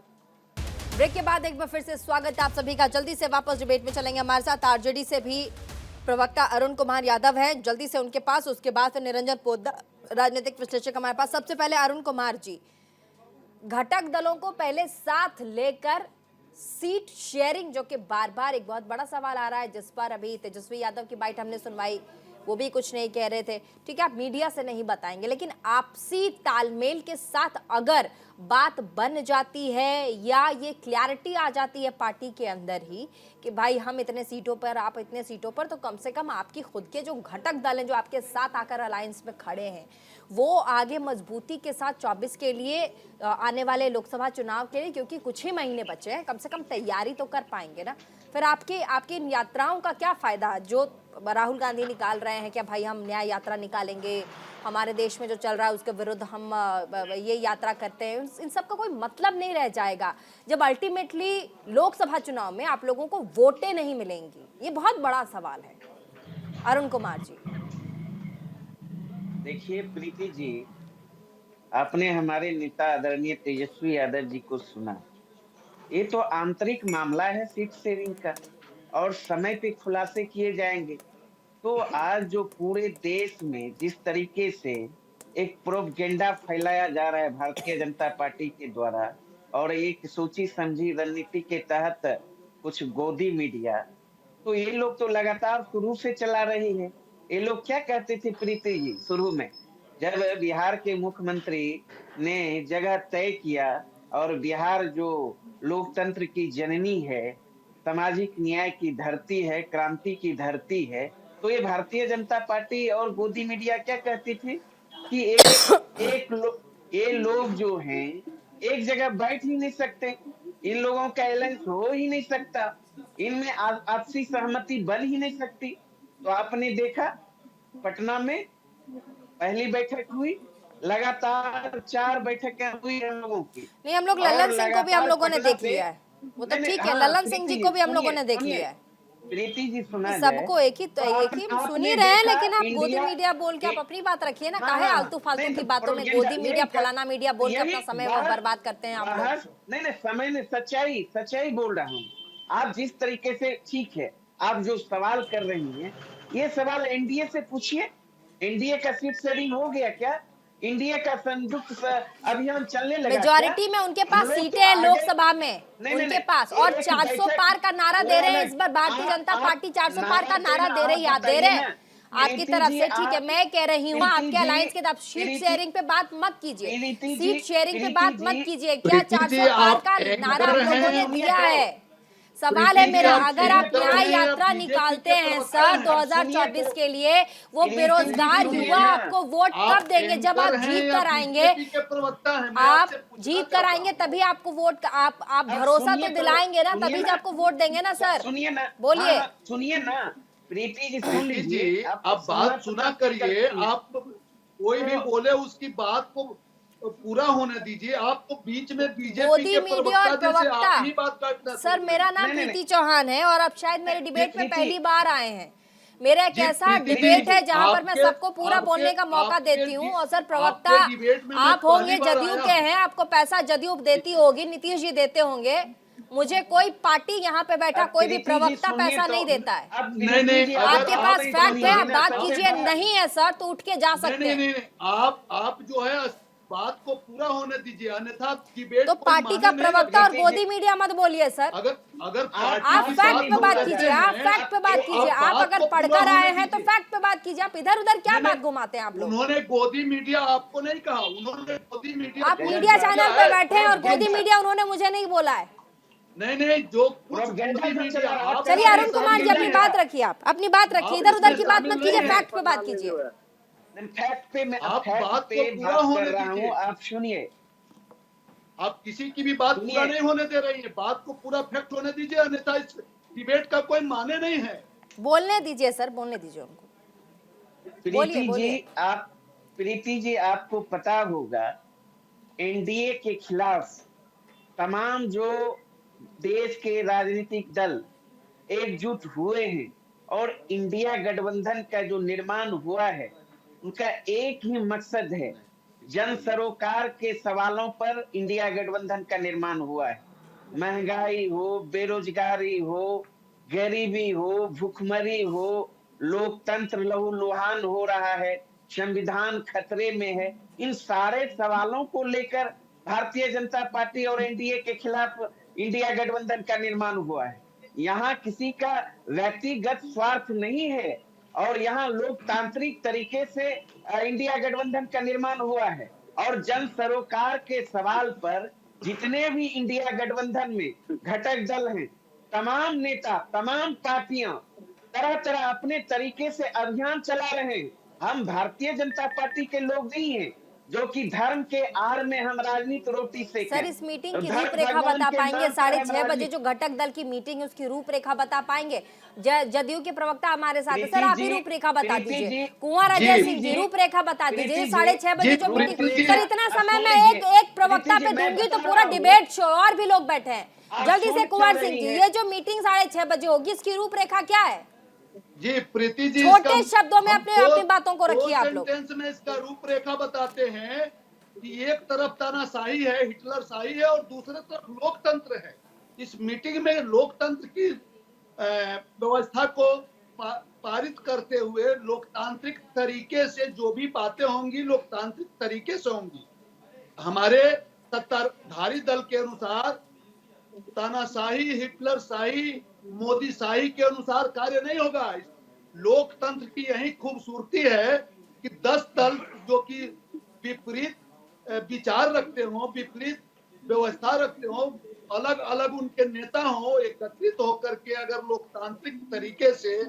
ब्रेक के बाद एक बार फिर से स्वागत है आप सभी का, जल्दी से वापस डिबेट में चलेंगे। हमारे साथ आरजेडी से भी प्रवक्ता अरुण कुमार यादव हैं, जल्दी से उनके पास, उसके बाद फिर निरंजन पोद्दार राजनीतिक विश्लेषक हमारे पास। सबसे पहले अरुण कुमार जी, घटक दलों को पहले साथ लेकर सीट शेयरिंग जो कि बार बार एक बहुत बड़ा सवाल आ रहा है, जिस पर अभी तेजस्वी यादव की बाइट हमने सुनवाई, वो भी कुछ नहीं कह रहे थे, ठीक है आप मीडिया से नहीं बताएंगे, लेकिन आपसी तालमेल के साथ अगर बात बन जाती है या ये क्लैरिटी आ जाती है पार्टी के अंदर ही कि भाई हम इतने सीटों पर, आप इतने सीटों पर, तो कम से कम आपकी खुद के जो घटक दल हैं जो आपके साथ आकर अलायंस में खड़े हैं वो आगे मजबूती के साथ 24 के लिए आने वाले लोकसभा चुनाव के लिए, क्योंकि कुछ ही महीने बचे हैं, कम से कम तैयारी तो कर पाएंगे ना। फिर आपकी इन यात्राओं का क्या फायदा जो राहुल गांधी निकाल रहे हैं कि भाई हम न्याय यात्रा निकालेंगे, हमारे देश में जो चल रहा है उसके विरुद्ध हम ये यात्रा करते हैं, इन सब का कोई मतलब नहीं रह जाएगा जब अल्टीमेटली लोकसभा चुनाव में आप लोगों को वोटें नहीं मिलेंगी। ये बहुत बड़ा सवाल है। अरुण कुमार जी, देखिए प्रीति जी, आपने हमारे नेता आदरणीय तेजस्वी यादव जी को सुना, ये तो आंतरिक मामला है सीट शेयरिंग का और समय पे खुलासे किए जाएंगे। तो आज जो पूरे देश में जिस तरीके से एक प्रोपगेंडा फैलाया जा रहा है भारतीय जनता पार्टी के द्वारा और एक सोची समझी रणनीति के तहत कुछ गोदी मीडिया, तो ये लोग तो लगातार शुरू से चला रहे हैं। ये लोग क्या कहते थे प्रीति जी शुरू में, जब बिहार के मुख्यमंत्री ने जगह तय किया और बिहार जो लोकतंत्र की जननी है, सामाजिक न्याय की धरती है, क्रांति की धरती है, तो ये भारतीय जनता पार्टी और गोदी मीडिया क्या कहती थी कि ये लोग जो हैं एक जगह बैठ ही नहीं सकते, इन लोगों का अलायंस हो ही नहीं सकता, इनमें आपसी सहमति बन ही नहीं सकती। तो आपने देखा पटना में पहली बैठक हुई, लगातार 4 बैठकें हुई हम लोगों की। नहीं, हम लोग ललन सिंह को भी हम लोगों ने देख लिया है, वो तो ठीक है, ललन सिंह जी को भी हम लोगों ने देख लिया है। प्रीति जी सुना सबको एक ही सुन ही रहे हैं, लेकिन आप गोदी मीडिया बोल के आप अपनी बात रखिए ना। काहे आलतू फालतू की बातों में गोदी मीडिया फलाना मीडिया बोल के अपना समय बर्बाद करते हैं आप लोग। नहीं, समय में सच्चाई बोल रहा हूँ। आप जिस तरीके से, ठीक है, आप जो सवाल कर रही हैं, ये सवाल एनडीए से पूछिए। एनडीए का सीट शेयरिंग हो गया क्या? एनडीए का संयुक्त अभियान चलने लगा? मेजोरिटी में उनके पास सीटें हैं लोकसभा में, उनके पास, और 400 पार का नारा दे रहे हैं इस बार। भारतीय जनता पार्टी 400 पार का नारा दे रही है, दे रहे हैं आपकी तरफ से, ठीक है। मैं कह रही हूँ आपके अलायंस के तरफ सीट शेयरिंग पे बात मत कीजिए, सीट शेयरिंग पे बात मत कीजिए। क्या 400 पार का नारा आप लोगों ने दिया है? सवाल है मेरा, अगर आप न्याय यात्रा निकालते हैं सर 2024 के लिए, वो बेरोजगार युवा आपको वोट कब देंगे? जब आप जीत कर आएंगे, आप जीत कर आएंगे तभी आपको वोट, आप भरोसा तो दिलाएंगे ना, तभी तो आपको वोट देंगे ना सर। सुनिए ना, बोलिए। सुनिए ना प्रीति जी, सुन लीजिए, आप बात सुना करिए। आप कोई भी बोले उसकी बात को पूरा होने दीजिए। आपको बीच में बीजेपी के प्रवक्ता आप ही बात काटना। सर मेरा नाम प्रीति चौहान है और आप शायद मेरे डिबेट में पहली बार आए हैं। मेरा एक ऐसा डिबेट है जहां पर मैं सबको पूरा बोलने का मौका देती हूं। और सर प्रवक्ता आप होंगे, जदयू के हैं, आपको पैसा जदयू देती होगी, नीतीश जी देते होंगे। मुझे कोई पार्टी यहाँ पे बैठा कोई भी प्रवक्ता पैसा नहीं देता है। नहीं, आपके पास फैक्ट है, आप बात कीजिए। नहीं है सर तो उठ के जा सकते हैं। नहीं, आप जो है बात को पूरा होने दीजिए, अन्यथा डिबेट तो पार्टी का प्रवक्ता और गोदी मीडिया मत बोलिए सर। अगर आप फैक्ट पे बात कीजिए, आप फैक्ट पे बात कीजिए। आप अगर पढ़कर आए हैं तो फैक्ट पे बात कीजिए। आप इधर उधर क्या बात घुमाते हैं आप लोग? उन्होंने गोदी मीडिया आपको नहीं कहा, उन्होंने गोदी मीडिया, आप मीडिया चैनल पे बैठे हैं और गोदी मीडिया उन्होंने मुझे नहीं बोला है। नहीं, जो चलिए अरुण कुमार जी अपनी बात रखिए, आप अपनी बात रखिए, इधर उधर की बात मत कीजिए, फैक्ट पे बात कीजिए। फैक्ट पे मैं आप फैक्ट बात पे को पूरा होने कर रहा दीजिए। हूँ, आप सुनिए। आप किसी की भी बात पूरा नहीं होने दे रही है। बात को पूरा फैक्ट होने दीजिए, अन्यथा इस डिबेट का कोई माने नहीं है। बोलने दीजिए सर, बोलने दीजिए उनको। प्रीति जी आपको पता होगा एनडीए के खिलाफ तमाम जो देश के राजनीतिक दल एकजुट हुए हैं और इंडिया गठबंधन का जो निर्माण हुआ है, उनका एक ही मकसद है, जन सरोकार के सवालों पर इंडिया गठबंधन का निर्माण हुआ है। महंगाई हो, बेरोजगारी हो, गरीबी हो, भूखमरी हो, लोकतंत्र लहूलुहान हो रहा है, संविधान खतरे में है, इन सारे सवालों को लेकर भारतीय जनता पार्टी और एनडीए के खिलाफ इंडिया गठबंधन का निर्माण हुआ है। यहाँ किसी का व्यक्तिगत स्वार्थ नहीं है और यहाँ लोकतांत्रिक तरीके से इंडिया गठबंधन का निर्माण हुआ है। और जन सरोकार के सवाल पर जितने भी इंडिया गठबंधन में घटक दल हैं, तमाम नेता, तमाम पार्टियां तरह तरह अपने तरीके से अभियान चला रहे हैं। हम भारतीय जनता पार्टी के लोग नहीं हैं जो कि धर्म के आड़ में हम राजनीति रोटी से। सर इस मीटिंग की रूपरेखा बता पाएंगे? 6:30 बजे जो घटक दल की मीटिंग है उसकी रूपरेखा बता पाएंगे? जदयू के प्रवक्ता हमारे साथ है, सर आप ही रूपरेखा बता दीजिए। कुंवर अजय सिंह जी रूपरेखा बता दीजिए। 6:30 बजे जो मीटिंग, सर इतना समय मैं एक प्रवक्ता पे दूंगी तो पूरा डिबेट शो, और भी लोग बैठे हैं। जल्दी से कुंवर सिंह जी, ये जो मीटिंग 6:30 बजे होगी इसकी रूपरेखा क्या है? जी प्रीति जी, छोटे शब्दों में अपनी बातों को रखिए आप लोग। सेंटेंस में इसका रूपरेखा बताते हैं कि एक तरफ तानाशाही है, हिटलर शाही है, और दूसरे तरफ लोकतंत्र है। इस मीटिंग में लोकतंत्र की व्यवस्था को पारित करते हुए लोकतांत्रिक तरीके से जो भी बातें होंगी लोकतांत्रिक तरीके से होंगी। हमारे सत्ताधारी दल के अनुसार तानाशाही, हिटलर शाही, मोदी शाही के अनुसार कार्य नहीं होगा। लोकतंत्र की यही खूबसूरती है कि 10 दल जो कि विपरीत विचार रखते हो, विपरीत व्यवस्था रखते हो, अलग अलग उनके नेता हो, एकत्रित होकर के अगर लोकतांत्रिक तरीके से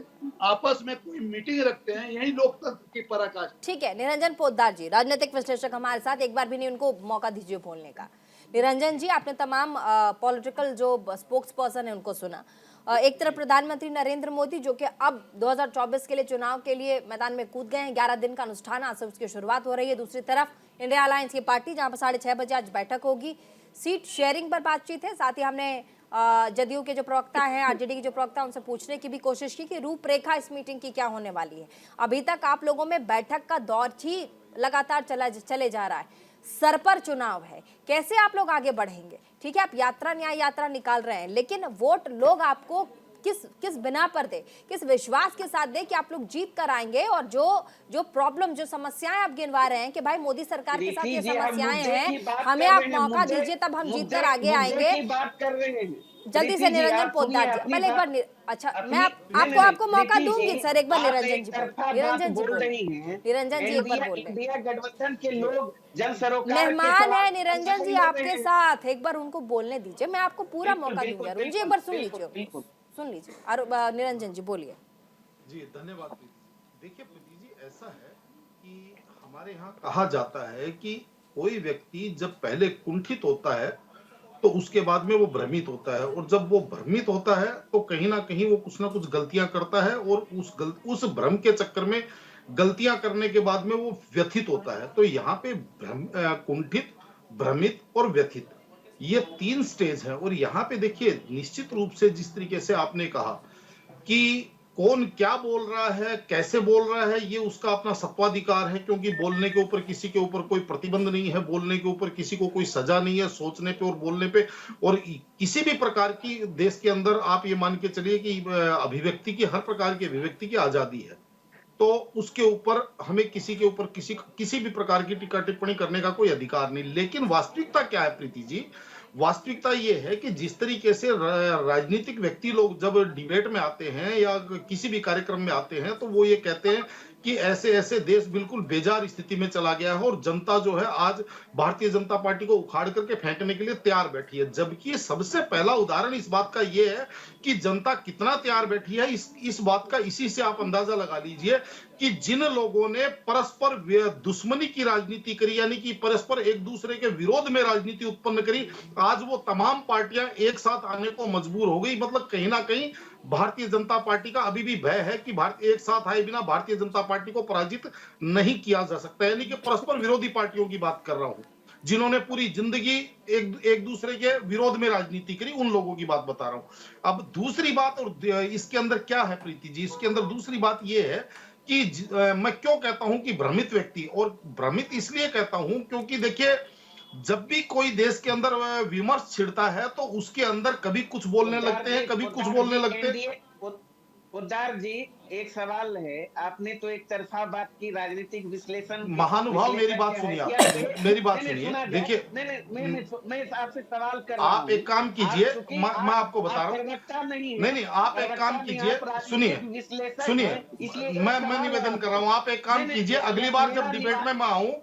आपस में कोई मीटिंग रखते हैं, यही लोकतंत्र की पराकाष्ठा। ठीक है, निरंजन पोद्दार जी राजनीतिक विश्लेषक हमारे साथ, एक बार भी नहीं उनको मौका दीजिए बोलने का। निरंजन जी, आपने तमाम पॉलिटिकल जो स्पोक्स पर्सन है उनको सुना, एक तरफ प्रधानमंत्री नरेंद्र मोदी जो कि अब 2024 के लिए चुनाव के लिए मैदान में कूद गए हैं। 11 दिन का अनुष्ठान आज से उसकी शुरुआत हो रही है। दूसरी तरफ इंडिया अलायंस की पार्टी जहां पर 6:30 बजे आज बैठक होगी। सीट शेयरिंग पर बातचीत है। साथ ही हमने जदयू के जो प्रवक्ता हैं, आरजेडी के जो प्रवक्ता, उनसे पूछने की भी कोशिश की कि रूपरेखा इस मीटिंग की क्या होने वाली है। अभी तक आप लोगों में बैठक का दौर ही लगातार चले जा रहा है। सर पर चुनाव है, कैसे आप लोग आगे बढ़ेंगे? ठीक है, आप यात्रा न्याय यात्रा निकाल रहे हैं, लेकिन वोट लोग आपको किस बिना पर दे, किस विश्वास के साथ दे कि आप लोग जीत कर आएंगे? और जो प्रॉब्लम, जो समस्याएं आप गिनवा रहे हैं कि भाई मोदी सरकार के साथ ये समस्याएं हैं, हमें आप मौका दीजिए तब हम जीत कर आगे आएंगे। बात कर रहे हैं जल्दी से निरंजन पोद्दार जी, पहले एक बार अच्छा मैं आपको मौका दूंगी सर। एक बार निरंजन जी बोल रही हैं। निरंजन जी एक बार बोल रहे हैं। इंडिया गठबंधन के लोग जन सरोकार मेहमान है निरंजन जी आपके साथ, एक बार उनको बोलने दीजिए। मैं आपको पूरा मौका दूंगी। अरुण जी एक बार सुन लीजिए। निरंजन जी बोलिए। जी धन्यवाद। देखिए प्रीति जी, ऐसा है कि हमारे यहाँ कहा जाता है कि कोई व्यक्ति जब पहले कुंठित होता है तो उसके बाद में वो भ्रमित होता है, और जब वो भ्रमित होता है तो कहीं ना कहीं वो कुछ ना कुछ गलतियां करता है, और उस भ्रम के चक्कर में गलतियां करने के बाद में वो व्यथित होता है। तो यहाँ पे कुंठित, भ्रमित और व्यथित, ये 3 स्टेज है। और यहाँ पे देखिए निश्चित रूप से जिस तरीके से आपने कहा कि कौन क्या बोल रहा है, कैसे बोल रहा है, ये उसका अपना सत्वाधिकार है, क्योंकि बोलने के ऊपर किसी के ऊपर कोई प्रतिबंध नहीं है, बोलने के ऊपर किसी को कोई सजा नहीं है, सोचने पे और बोलने पे, और किसी भी प्रकार की देश के अंदर आप ये मान के चलिए कि अभिव्यक्ति की, हर प्रकार की अभिव्यक्ति की आजादी है। तो उसके ऊपर हमें किसी के ऊपर किसी भी प्रकार की टीका टिप्पणी करने का कोई अधिकार नहीं। लेकिन वास्तविकता क्या है प्रीति जी? वास्तविकता ये है कि जिस तरीके से राजनीतिक व्यक्ति लोग जब डिबेट में आते हैं या किसी भी कार्यक्रम में आते हैं तो वो ये कहते हैं कि ऐसे ऐसे देश बिल्कुल बेजार स्थिति में चला गया है और जनता जो है आज भारतीय जनता पार्टी को उखाड़ करके फेंकने के लिए तैयार बैठी है। जबकि सबसे पहला उदाहरण इस बात का ये है कि जनता कितना तैयार बैठी है, इस बात का इसी से आप अंदाजा लगा लीजिए कि जिन लोगों ने परस्पर दुश्मनी की राजनीति करी, यानी कि परस्पर एक दूसरे के विरोध में राजनीति उत्पन्न करी, आज वो तमाम पार्टियां एक साथ आने को मजबूर हो गई। मतलब कहीं ना कहीं भारतीय जनता पार्टी का अभी भी भय है कि एक साथ आए बिना भारतीय जनता पार्टी को पराजित नहीं किया जा सकता। यानी कि परस्पर विरोधी पार्टियों की बात कर रहा हूं, जिन्होंने पूरी जिंदगी एक दूसरे के विरोध में राजनीति करी, उन लोगों की बात बता रहा हूं। अब दूसरी बात, और इसके अंदर क्या है प्रीति जी, इसके अंदर दूसरी बात यह है कि मैं क्यों कहता हूं कि भ्रमित व्यक्ति, और भ्रमित इसलिए कहता हूं क्योंकि देखिए जब भी कोई देश के अंदर विमर्श छिड़ता है तो उसके अंदर कभी कुछ बोलने लगते हैं, कभी कुछ बोलने लगते हैं। पोद्दार जी एक सवाल है, आपने तो एक तरफा बात की, राजनीतिक विश्लेषण। महानुभाव मेरी बात सुनिए, मेरी बात सुनिए। देखिए मैं आपसे सवाल कर रहा हूं, आप एक काम कीजिए, मैं आपको बता रहा हूँ। नहीं, आप एक काम कीजिए, सुनिए, मैं निवेदन कर रहा हूँ, आप एक काम कीजिए, अगली बार जब डिबेट में मैं आऊं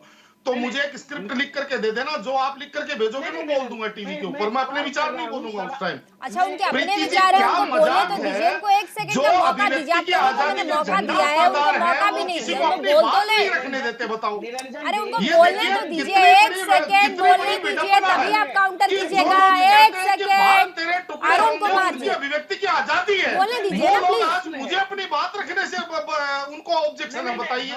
तो मुझे एक स्क्रिप्ट लिख करके दे देना, जो आप लिख करके भेजोगे मैं बोल दूंगा टीवी के ऊपर, मैं अपने विचार नहीं बोलूंगा उस टाइम। अच्छा, उनके अपने विचार हैं, उनको बोलने तो दीजिए, उनको एक सेकंड का मौका दीजिए। आपने मौका दिया है, उनको मौका भी नहीं दिया, उनको बोल तो ले रखने देते, बताओ। अरे उनको बोलने तो दीजिए, एक सेकंड बोलने दीजिए, तभी आप काउंटर कीजिएगा। एक सेकंड, अरुण कुमार जी, अभिव्यक्ति की आजादी है, बोलने दीजिए ना प्लीज। मुझे अपनी बात रखने से उनको ऑब्जेक्शन है, बताइए।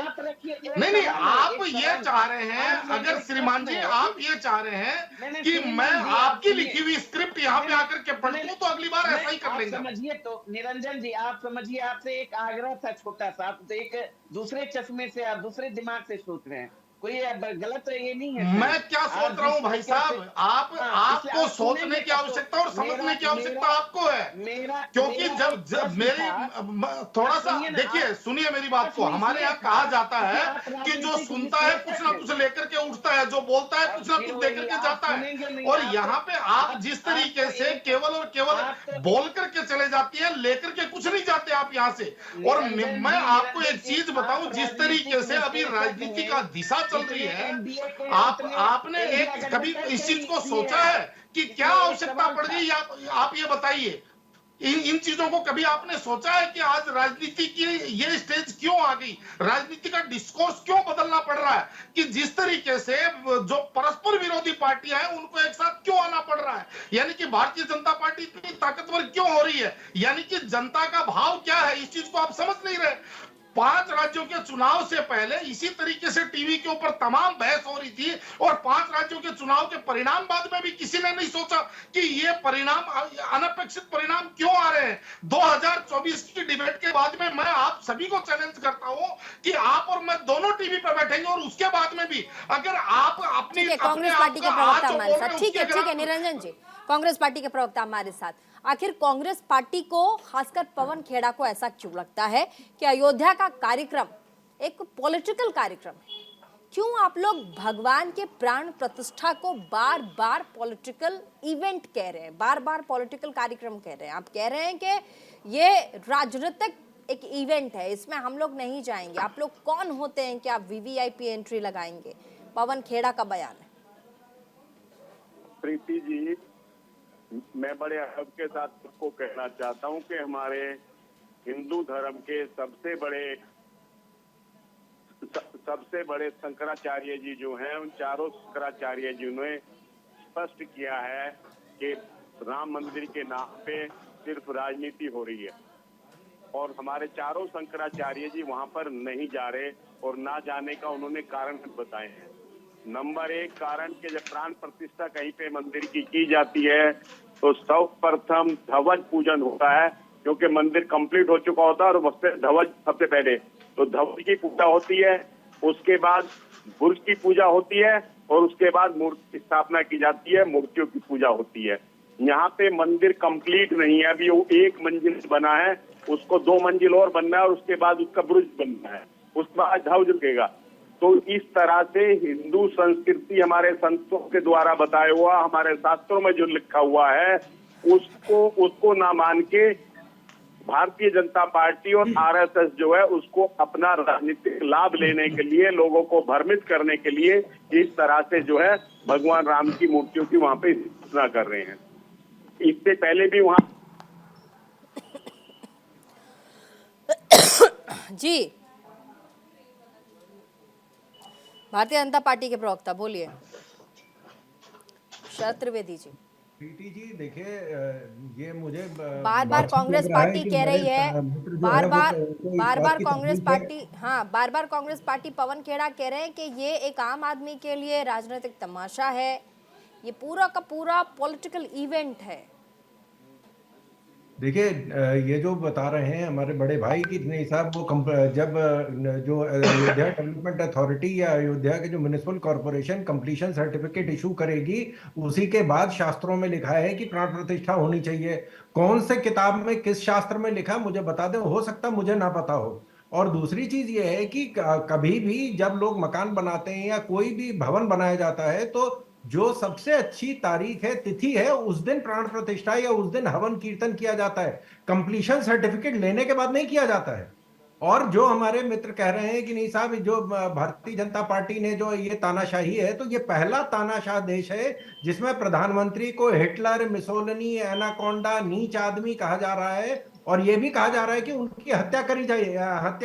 नहीं, आप ये चाह रहे हैं, अगर श्रीमान जी आप ये चाह रहे हैं कि मैं आपकी लिखी हुई स्क्रिप्ट यहाँ पे आकर के पढ़ लूं, तो अगली बार ऐसा ही कर लेंगे। समझिए तो निरंजन जी, आप समझिए, आपसे एक आग्रह था छोटा सा, आप तो एक दूसरे चश्मे से, आप दूसरे दिमाग से सोच रहे हैं, कोई गलत ये नहीं है। मैं क्या सोच रहा हूँ भाई साहब, आपको सोचने की आवश्यकता और समझने की आवश्यकता आपको है, क्योंकि जब मेरी थोड़ा सा देखिए, सुनिए मेरी बात को। हमारे यहाँ कहा जाता है कि जो सुनता है कुछ ना कुछ लेकर के उठता है, जो बोलता है कुछ ना कुछ देकर के जाता है। और यहाँ पे आप जिस तरीके से केवल और केवल बोल करके चले जाती है, लेकर के कुछ नहीं जाते आप यहाँ से। और मैं आपको एक चीज बताऊं, जिस तरीके से अभी राजनीति का दिशा चल रही है, आपने एक कभी इस चीज को सोचा है कि क्या आवश्यकता पड़ गई? आप ये बताइए, इन चीजों को कभी आपने सोचा है कि आज राजनीति की ये स्टेज क्यों आ गई, राजनीति का डिस्कोर्स क्यों बदलना पड़ रहा है, कि जिस तरीके से जो परस्पर विरोधी पार्टियां हैं उनको एक साथ क्यों आना पड़ रहा है, यानी कि भारतीय जनता पार्टी इतनी ताकतवर क्यों हो रही है, यानी कि जनता का भाव क्या है, इस चीज को आप समझ नहीं रहे। 5 राज्यों के चुनाव से पहले इसी तरीके से टीवी के ऊपर तमाम बहस हो रही थी, और 5 राज्यों के चुनाव के परिणाम बाद में भी किसी ने नहीं सोचा कि ये परिणाम, अनपेक्षित परिणाम क्यों आ रहे हैं। 2024 की डिबेट के बाद में मैं आप सभी को चैलेंज करता हूं कि आप और मैं दोनों टीवी पर बैठेंगे, और उसके बाद में भी अगर आप अपनी कांग्रेस पार्टी के प्रवक्ता हमारे साथ, ठीक है निरंजन जी, कांग्रेस पार्टी के प्रवक्ता हमारे साथ, आखिर कांग्रेस पार्टी को, खासकर पवन खेड़ा को ऐसा क्यों लगता है कि अयोध्या का कार्यक्रम एक पॉलिटिकल कार्यक्रम है? क्यों आप लोग भगवान के प्राण प्रतिष्ठा को बार बार पॉलिटिकल इवेंट कह रहे हैं, बार बार पॉलिटिकल कार्यक्रम कह रहे हैं? आप कह रहे हैं कि ये राजनीतिक एक इवेंट है, इसमें हम लोग नहीं जाएंगे। आप लोग कौन होते हैं कि आप वीवीआईपी एंट्री लगाएंगे? पवन खेड़ा का बयान है। प्रीति जी, मैं बड़े अदब के साथ आपको कहना चाहता हूं कि हमारे हिंदू धर्म के सबसे बड़े शंकराचार्य जी जो हैं, उन चारों शंकराचार्य जी ने स्पष्ट किया है कि राम मंदिर के नाम पे सिर्फ राजनीति हो रही है, और हमारे चारों शंकराचार्य जी वहां पर नहीं जा रहे, और ना जाने का उन्होंने कारण बताए हैं। नंबर 1 कारण के जब प्राण प्रतिष्ठा कहीं पे मंदिर की जाती है तो सर्वप्रथम ध्वज पूजन होता है, क्योंकि मंदिर कंप्लीट हो चुका होता है, और उस पर ध्वज सबसे पहले तो ध्वज की पूजा होती है, उसके बाद बुर्ज की पूजा होती है, और उसके बाद मूर्ति स्थापना की जाती है, मूर्तियों की पूजा होती है। यहाँ पे मंदिर कंप्लीट नहीं है, अभी वो 1 मंजिल बना है, उसको 2 मंजिल और बनना है, और उसके बाद उसका बुर्ज बनना है, उसके बाद ध्वज रुकेगा। तो इस तरह से हिंदू संस्कृति हमारे संतों के द्वारा बताया हुआ, हमारे शास्त्रों में जो लिखा हुआ है, उसको ना मान के भारतीय जनता पार्टी और आरएसएस जो है उसको अपना राजनीतिक लाभ लेने के लिए, लोगों को भ्रमित करने के लिए इस तरह से जो है भगवान राम की मूर्तियों की वहां पे स्थापना कर रहे हैं। इससे पहले भी वहां जी, भारतीय जनता पार्टी के प्रवक्ता बोलिए, शरद त्रिवेदी जी। प्रीति जी देखिए, ये मुझे बार बार कांग्रेस पार्टी कह रही है, बार बार कांग्रेस पार्टी, हाँ, बार बार कांग्रेस पार्टी, पवन खेड़ा कह रहे हैं कि ये एक आम आदमी के लिए राजनीतिक तमाशा है, ये पूरा का पूरा पॉलिटिकल इवेंट है। देखिए, ये जो बता रहे हैं हमारे बड़े भाई कि नहीं साहब, वो जब जो अयोध्या डेवलपमेंट अथॉरिटी या अयोध्या के जो municipal corporation completion certificate issue करेगी, उसी के बाद शास्त्रों में लिखा है कि प्राण प्रतिष्ठा होनी चाहिए। कौन से किताब में, किस शास्त्र में लिखा मुझे बता दें, हो सकता मुझे ना पता हो। और दूसरी चीज ये है कि कभी भी जब लोग मकान बनाते हैं या कोई भी भवन बनाया जाता है, तो जो सबसे अच्छी तारीख है, तिथि है, उस दिन प्राण प्रतिष्ठा या उस दिन हवन कीर्तन किया जाता है, कंप्लीशन सर्टिफिकेट लेने के बाद नहीं किया जाता है। और जो हमारे मित्र कह रहे हैं कि नहीं साहब, जो भारतीय जनता पार्टी ने जो ये तानाशाही है, तो ये पहला तानाशाह देश है जिसमें प्रधानमंत्री को हिटलर, मिसोलिनी, एनाकोंडा, नीच आदमी कहा जा रहा है, और ये भी कहा जा रहा है कि उनकी हत्या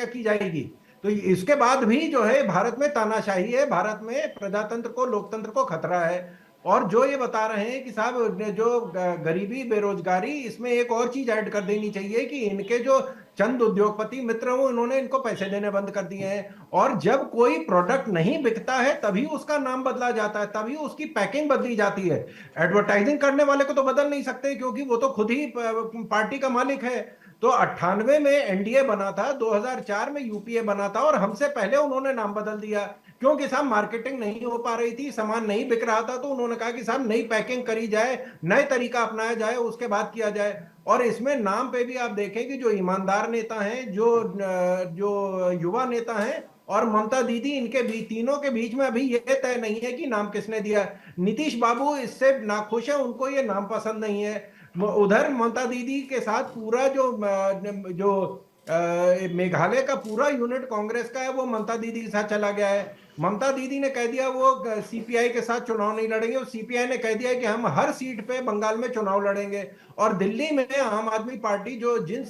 की जाएगी। तो इसके बाद भी जो है भारत में तानाशाही है, भारत में प्रजातंत्र को, लोकतंत्र को खतरा है। और जो ये बता रहे हैं कि साहब जो गरीबी, बेरोजगारी, इसमें एक और चीज ऐड कर देनी चाहिए कि इनके जो चंद उद्योगपति मित्र हैं उन्होंने इनको पैसे देने बंद कर दिए हैं, और जब कोई प्रोडक्ट नहीं बिकता है तभी उसका नाम बदला जाता है, तभी उसकी पैकिंग बदली जाती है। एडवर्टाइजिंग करने वाले को तो बदल नहीं सकते, क्योंकि वो तो खुद ही पार्टी का मालिक है। तो 98 में एनडीए बना था, 2004 में यूपीए बना था, और हमसे पहले उन्होंने नाम बदल दिया, क्योंकि साहब मार्केटिंग नहीं हो पा रही थी, सामान नहीं बिक रहा था, तो उन्होंने कहा कि साहब नई पैकिंग करी जाए, नए तरीका अपनाया जाए, उसके बाद किया जाए। और इसमें नाम पे भी आप देखें कि जो ईमानदार नेता हैं, जो युवा नेता हैं, और ममता दीदी, इनके बीच, तीनों के बीच में अभी ये तय नहीं है कि नाम किसने दिया। नीतीश बाबू इससे नाखुश है, उनको ये नाम पसंद नहीं है। उधर ममता दीदी के साथ पूरा जो मेघालय का पूरा यूनिट कांग्रेस का है, वो ममता दीदी के साथ चला गया है। ममता दीदी ने कह दिया वो सीपीआई के साथ चुनाव नहीं लड़ेंगे, और सीपीआई ने कह दिया कि हम हर सीट पे बंगाल में चुनाव लड़ेंगे। और दिल्ली में आम आदमी पार्टी जो जिन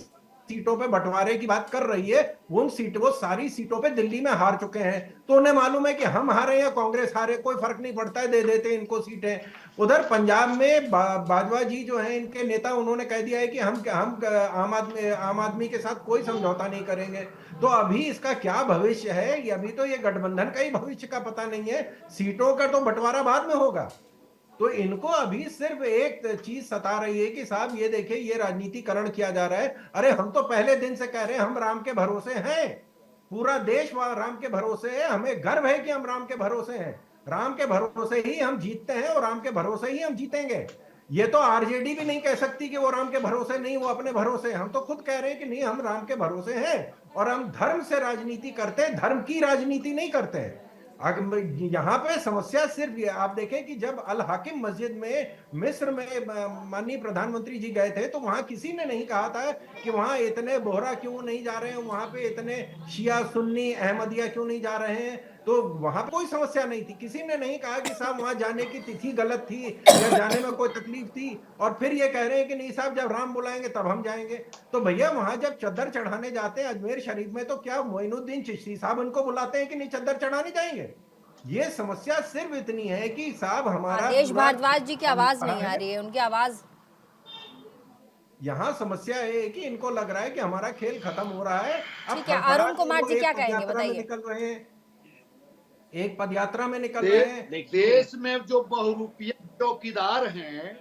सीटों पे बंटवारे की बात कर रही है, वो सारी सीटों पे दिल्ली में हार चुके हैं। तो उन्हें मालूम है कि हम हारे या कांग्रेस हारे, कोई फर्क नहीं पड़ता है, दे देते हैं इनको सीटें। उधर पंजाब में बाजवा जी जो हैं इनके नेता, उन्होंने कह दिया है कि हम आम आदमी के साथ कोई समझौता नहीं करेंगे। तो अभी इसका क्या भविष्य है, ये अभी तो ये गठबंधन का ही भविष्य का पता नहीं है, सीटों का तो बंटवारा बाद में होगा। तो इनको अभी सिर्फ एक चीज सता रही है कि साहब ये देखिए ये राजनीतिकरण किया जा रहा है। अरे हम तो पहले दिन से कह रहे हैं हम राम के भरोसे हैं, पूरा देश राम के भरोसे है, हमें गर्व है कि हम राम के भरोसे हैं। राम के भरोसे ही हम जीतते हैं और राम के भरोसे ही हम जीतेंगे। ये तो आरजेडी भी नहीं कह सकती कि वो राम के भरोसे नहीं, वो अपने भरोसे। हम तो खुद कह रहे हैं कि नहीं, हम राम के भरोसे हैं और हम धर्म से राजनीति करते हैं, धर्म की राजनीति नहीं करते हैं। यहाँ पे समस्या सिर्फ ये, आप देखें कि जब अल हाकिम मस्जिद में मिस्र में माननीय प्रधानमंत्री जी गए थे, तो वहां किसी ने नहीं कहा था कि वहां इतने बोहरा क्यों नहीं जा रहे हैं, वहां पे इतने शिया सुन्नी अहमदिया क्यों नहीं जा रहे हैं। तो वहां पे कोई समस्या नहीं थी, किसी ने नहीं कहा कि साहब वहां जाने की तिथि गलत थी या जाने में कोई तकलीफ थी। और फिर ये कह रहे हैं कि नहीं साहब जब राम बुलाएंगे तब हम जाएंगे। तो भैया वहां जब चद्दर चढ़ाने जाते हैं अजमेर शरीफ में, तो क्या मोइनुद्दीन चिश्ती साहब उनको बुलाते हैं कि नहीं चद्दर चढ़ाने जाएंगे? ये समस्या सिर्फ इतनी है कि साहब हमारा देश भारद्वाज जी की आवाज नहीं आ रही है, उनकी आवाज। यहाँ समस्या है कि इनको लग रहा है कि हमारा खेल खत्म हो रहा है। ठीक है, अरुण कुमार जी क्या कहेंगे बताइए। निकल रहे हैं, एक पदयात्रा में निकल रहे हैं। देश में जो बहुरूपिया चौकीदार हैं,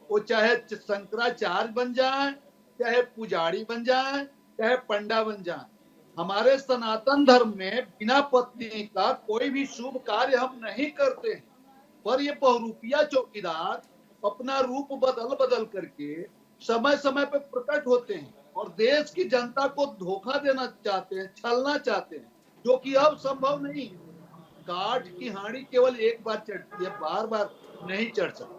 वो चाहे शंकराचार्य बन जाएं, चाहे पुजारी बन जाएं, चाहे पंडा बन जाएं, हमारे सनातन धर्म में बिना पत्नी का कोई भी शुभ कार्य हम नहीं करते हैं। पर ये बहुरूपिया चौकीदार अपना रूप बदल बदल करके समय समय पे प्रकट होते हैं और देश की जनता को धोखा देना चाहते हैं, छलना चाहते हैं, जो कि अब संभव नहीं है। काठ की हांडी केवल एक बार चढ़ती है, बार बार नहीं चढ़ सकती।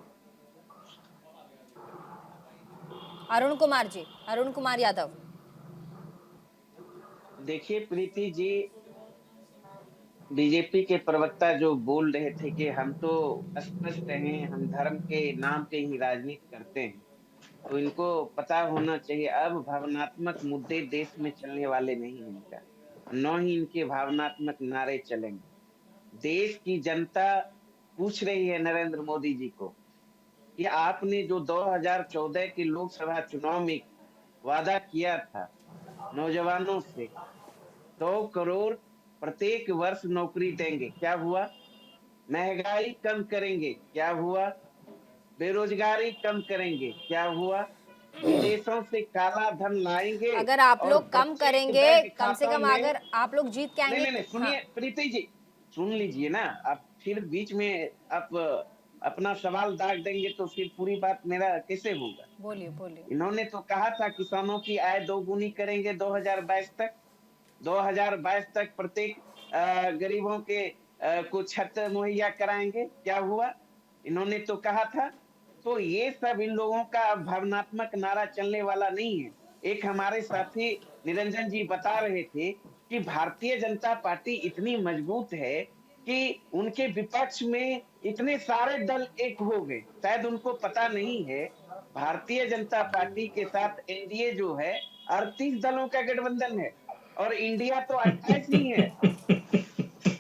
अरुण कुमार जी, अरुण कुमार यादव। देखिए प्रीति जी, बीजेपी के प्रवक्ता जो बोल रहे थे कि हम तो स्पष्ट हैं, हम धर्म के नाम पे ही राजनीति करते हैं, तो इनको पता होना चाहिए अब भावनात्मक मुद्दे देश में चलने वाले नहीं हैं इनका, न ही इनके भावनात्मक नारे चलेंगे। देश की जनता पूछ रही है नरेंद्र मोदी जी को कि आपने जो 2014 के लोकसभा चुनाव में वादा किया था नौजवानों से 2 करोड़ प्रत्येक वर्ष नौकरी देंगे, क्या हुआ? महंगाई कम करेंगे, क्या हुआ? बेरोजगारी कम करेंगे, क्या हुआ? विदेशों से काला धन लाएंगे। अगर आप लोग कम करेंगे, कम से कम अगर आप लोग जीत के आएंगे। नहीं, सुनिए प्रीति जी, सुन लीजिए ना, आप फिर बीच में आप अपना सवाल दाग देंगे तो फिर पूरी बात मेरा कैसे होगा? बोलिए बोलिए। इन्होंने तो कहा था किसानों की आय 2 गुनी करेंगे 2022 तक, 2022 तक प्रत्येक गरीबों के को छत मुहैया कराएंगे, क्या हुआ? इन्होंने तो कहा था। तो ये सब इन लोगों का भावनात्मक नारा चलने वाला नहीं है। एक हमारे साथी निरंजन जी बता रहे थे कि भारतीय जनता पार्टी इतनी मजबूत है कि उनके विपक्ष में इतने सारे दल एक हो गए। शायद उनको पता नहीं है भारतीय जनता पार्टी के साथ एनडीए जो है 38 दलों का गठबंधन है और इंडिया तो 28 ही है,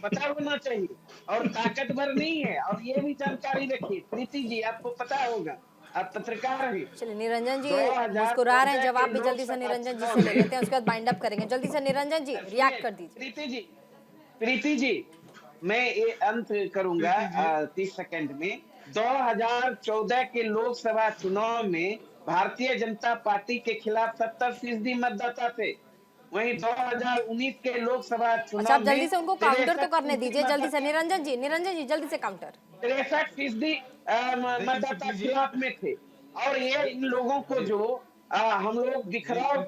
पता होना चाहिए, और ताकतवर नहीं है। और ये भी जानकारी रखिए प्रीति जी, आपको पता होगा, आप पत्रकार हैं। चलिए निरंजन जी मुस्कुरा रहे हैं, जवाब भी जल्दी से निरंजन जी से ले लेते हैं, उसके बाद बाइंड अप करेंगे। जल्दी से निरंजन जी रिएक्ट कर दीजिए। प्रीति जी मैं ये अंत करूंगा 30 सेकंड में। 2014 के लोकसभा चुनाव में भारतीय जनता पार्टी के खिलाफ 70% मतदाता थे, वहीं 2019 के लोकसभा चुनाव में जल्दी से उनको काउंटर तो करने दीजिए जल्दी से। निरंजन जी जल्दी से काउंटर। 63% मतदाता खिलाफ में थे। और ये इन लोगों को जो हम लोग बिखराव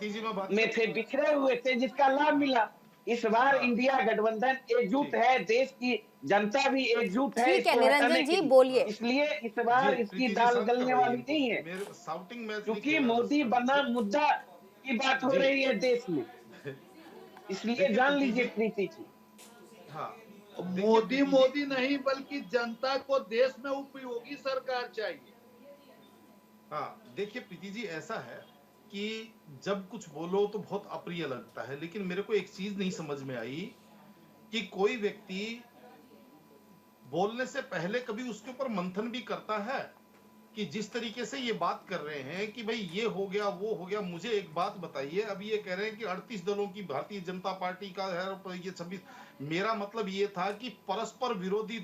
में थे, बिखरे हुए थे, जिसका लाभ मिला। इस बार इंडिया गठबंधन एकजुट है, देश की जनता भी एकजुट है। ठीक है निरंजन जी बोलिए। इसलिए इस बार इसकी दाल गलने वाली नहीं है, क्योंकि मोदी बना मुद्दा की बात हो रही है देश में। इसलिए जान लीजिए प्रीति जी। हाँ, मोदी नहीं बल्कि जनता को देश में उपयोगी सरकार चाहिए। हाँ, देखिए प्रीति जी, ऐसा है कि जब कुछ बोलो तो बहुत अप्रिय लगता है, लेकिन मेरे को एक चीज नहीं समझ में आई कि कोई व्यक्ति बोलने से पहले कभी उसके ऊपर मंथन भी करता है कि जिस तरीके से ये बात कर रहे हैं कि भाई ये हो गया वो हो गया। मुझे एक बात बताइए, अब ये कह रहे हैं कि 38 दलों की भारतीय जनता पार्टी का है और ये 26। मेरा मतलब ये था कि परस्पर विरोधी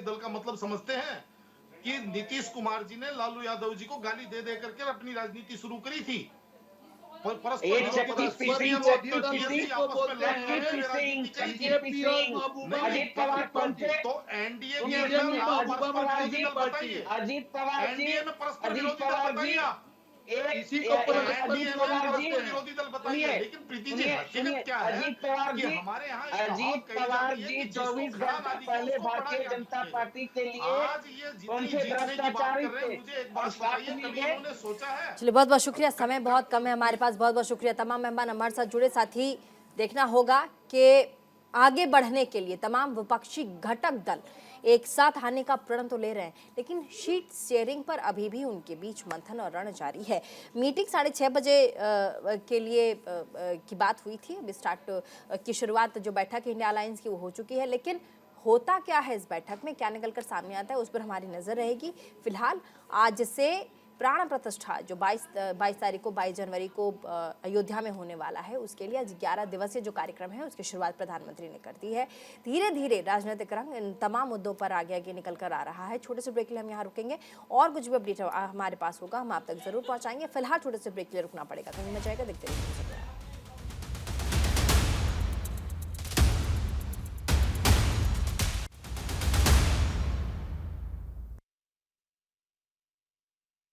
दल का मतलब समझते हैं कि नीतीश कुमार जी ने लालू यादव जी को गाली दे दे करके अपनी राजनीति शुरू करी थी। तो एनडीए अजीत पवार जी, में परस्पर विरोधी दल बताइए आप। इसी को विरोधी दल बताइए। लेकिन प्रीति जी, हकीकत क्या है कि हमारे यहाँ अजीत पवार जी 24 घंटा पहले भारतीय जनता पार्टी के लिए आज ये जितनी जीतने की बात कर रहे हैं, मुझे एक बात बताइए, कभी उन्होंने सोचा है? चलिए, बहुत बहुत शुक्रिया। समय बहुत कम है हमारे पास। बहुत बहुत शुक्रिया तमाम मेहमान हमारे साथ जुड़े। साथ ही देखना होगा कि आगे बढ़ने के लिए तमाम विपक्षी घटक दल एक साथ आने का प्रण तो ले रहे हैं, लेकिन शीट शेयरिंग पर अभी भी उनके बीच मंथन और रण जारी है। मीटिंग 6:30 बजे के लिए की बात हुई थी। अभी स्टार्ट की शुरुआत जो बैठक इंडिया अलायंस की वो हो चुकी है, लेकिन होता क्या है इस बैठक में, क्या निकलकर सामने आता है, उस पर हमारी नजर रहेगी। फिलहाल आज से प्राण प्रतिष्ठा जो 22 जनवरी को अयोध्या में होने वाला है, उसके लिए आज 11 दिवसीय जो कार्यक्रम है उसकी शुरुआत प्रधानमंत्री ने कर दी है। धीरे धीरे राजनीतिक रंग इन तमाम मुद्दों पर आगे आगे निकल कर आ रहा है। छोटे से ब्रेक के लिए हम यहाँ रुकेंगे और कुछ भी अपडेट हमारे पास होगा हम आप तक जरूर पहुंचाएंगे। फिलहाल छोटे से ब्रेक के लिए रुकना पड़ेगा, कहीं मच जाएगा। देखते रहिए।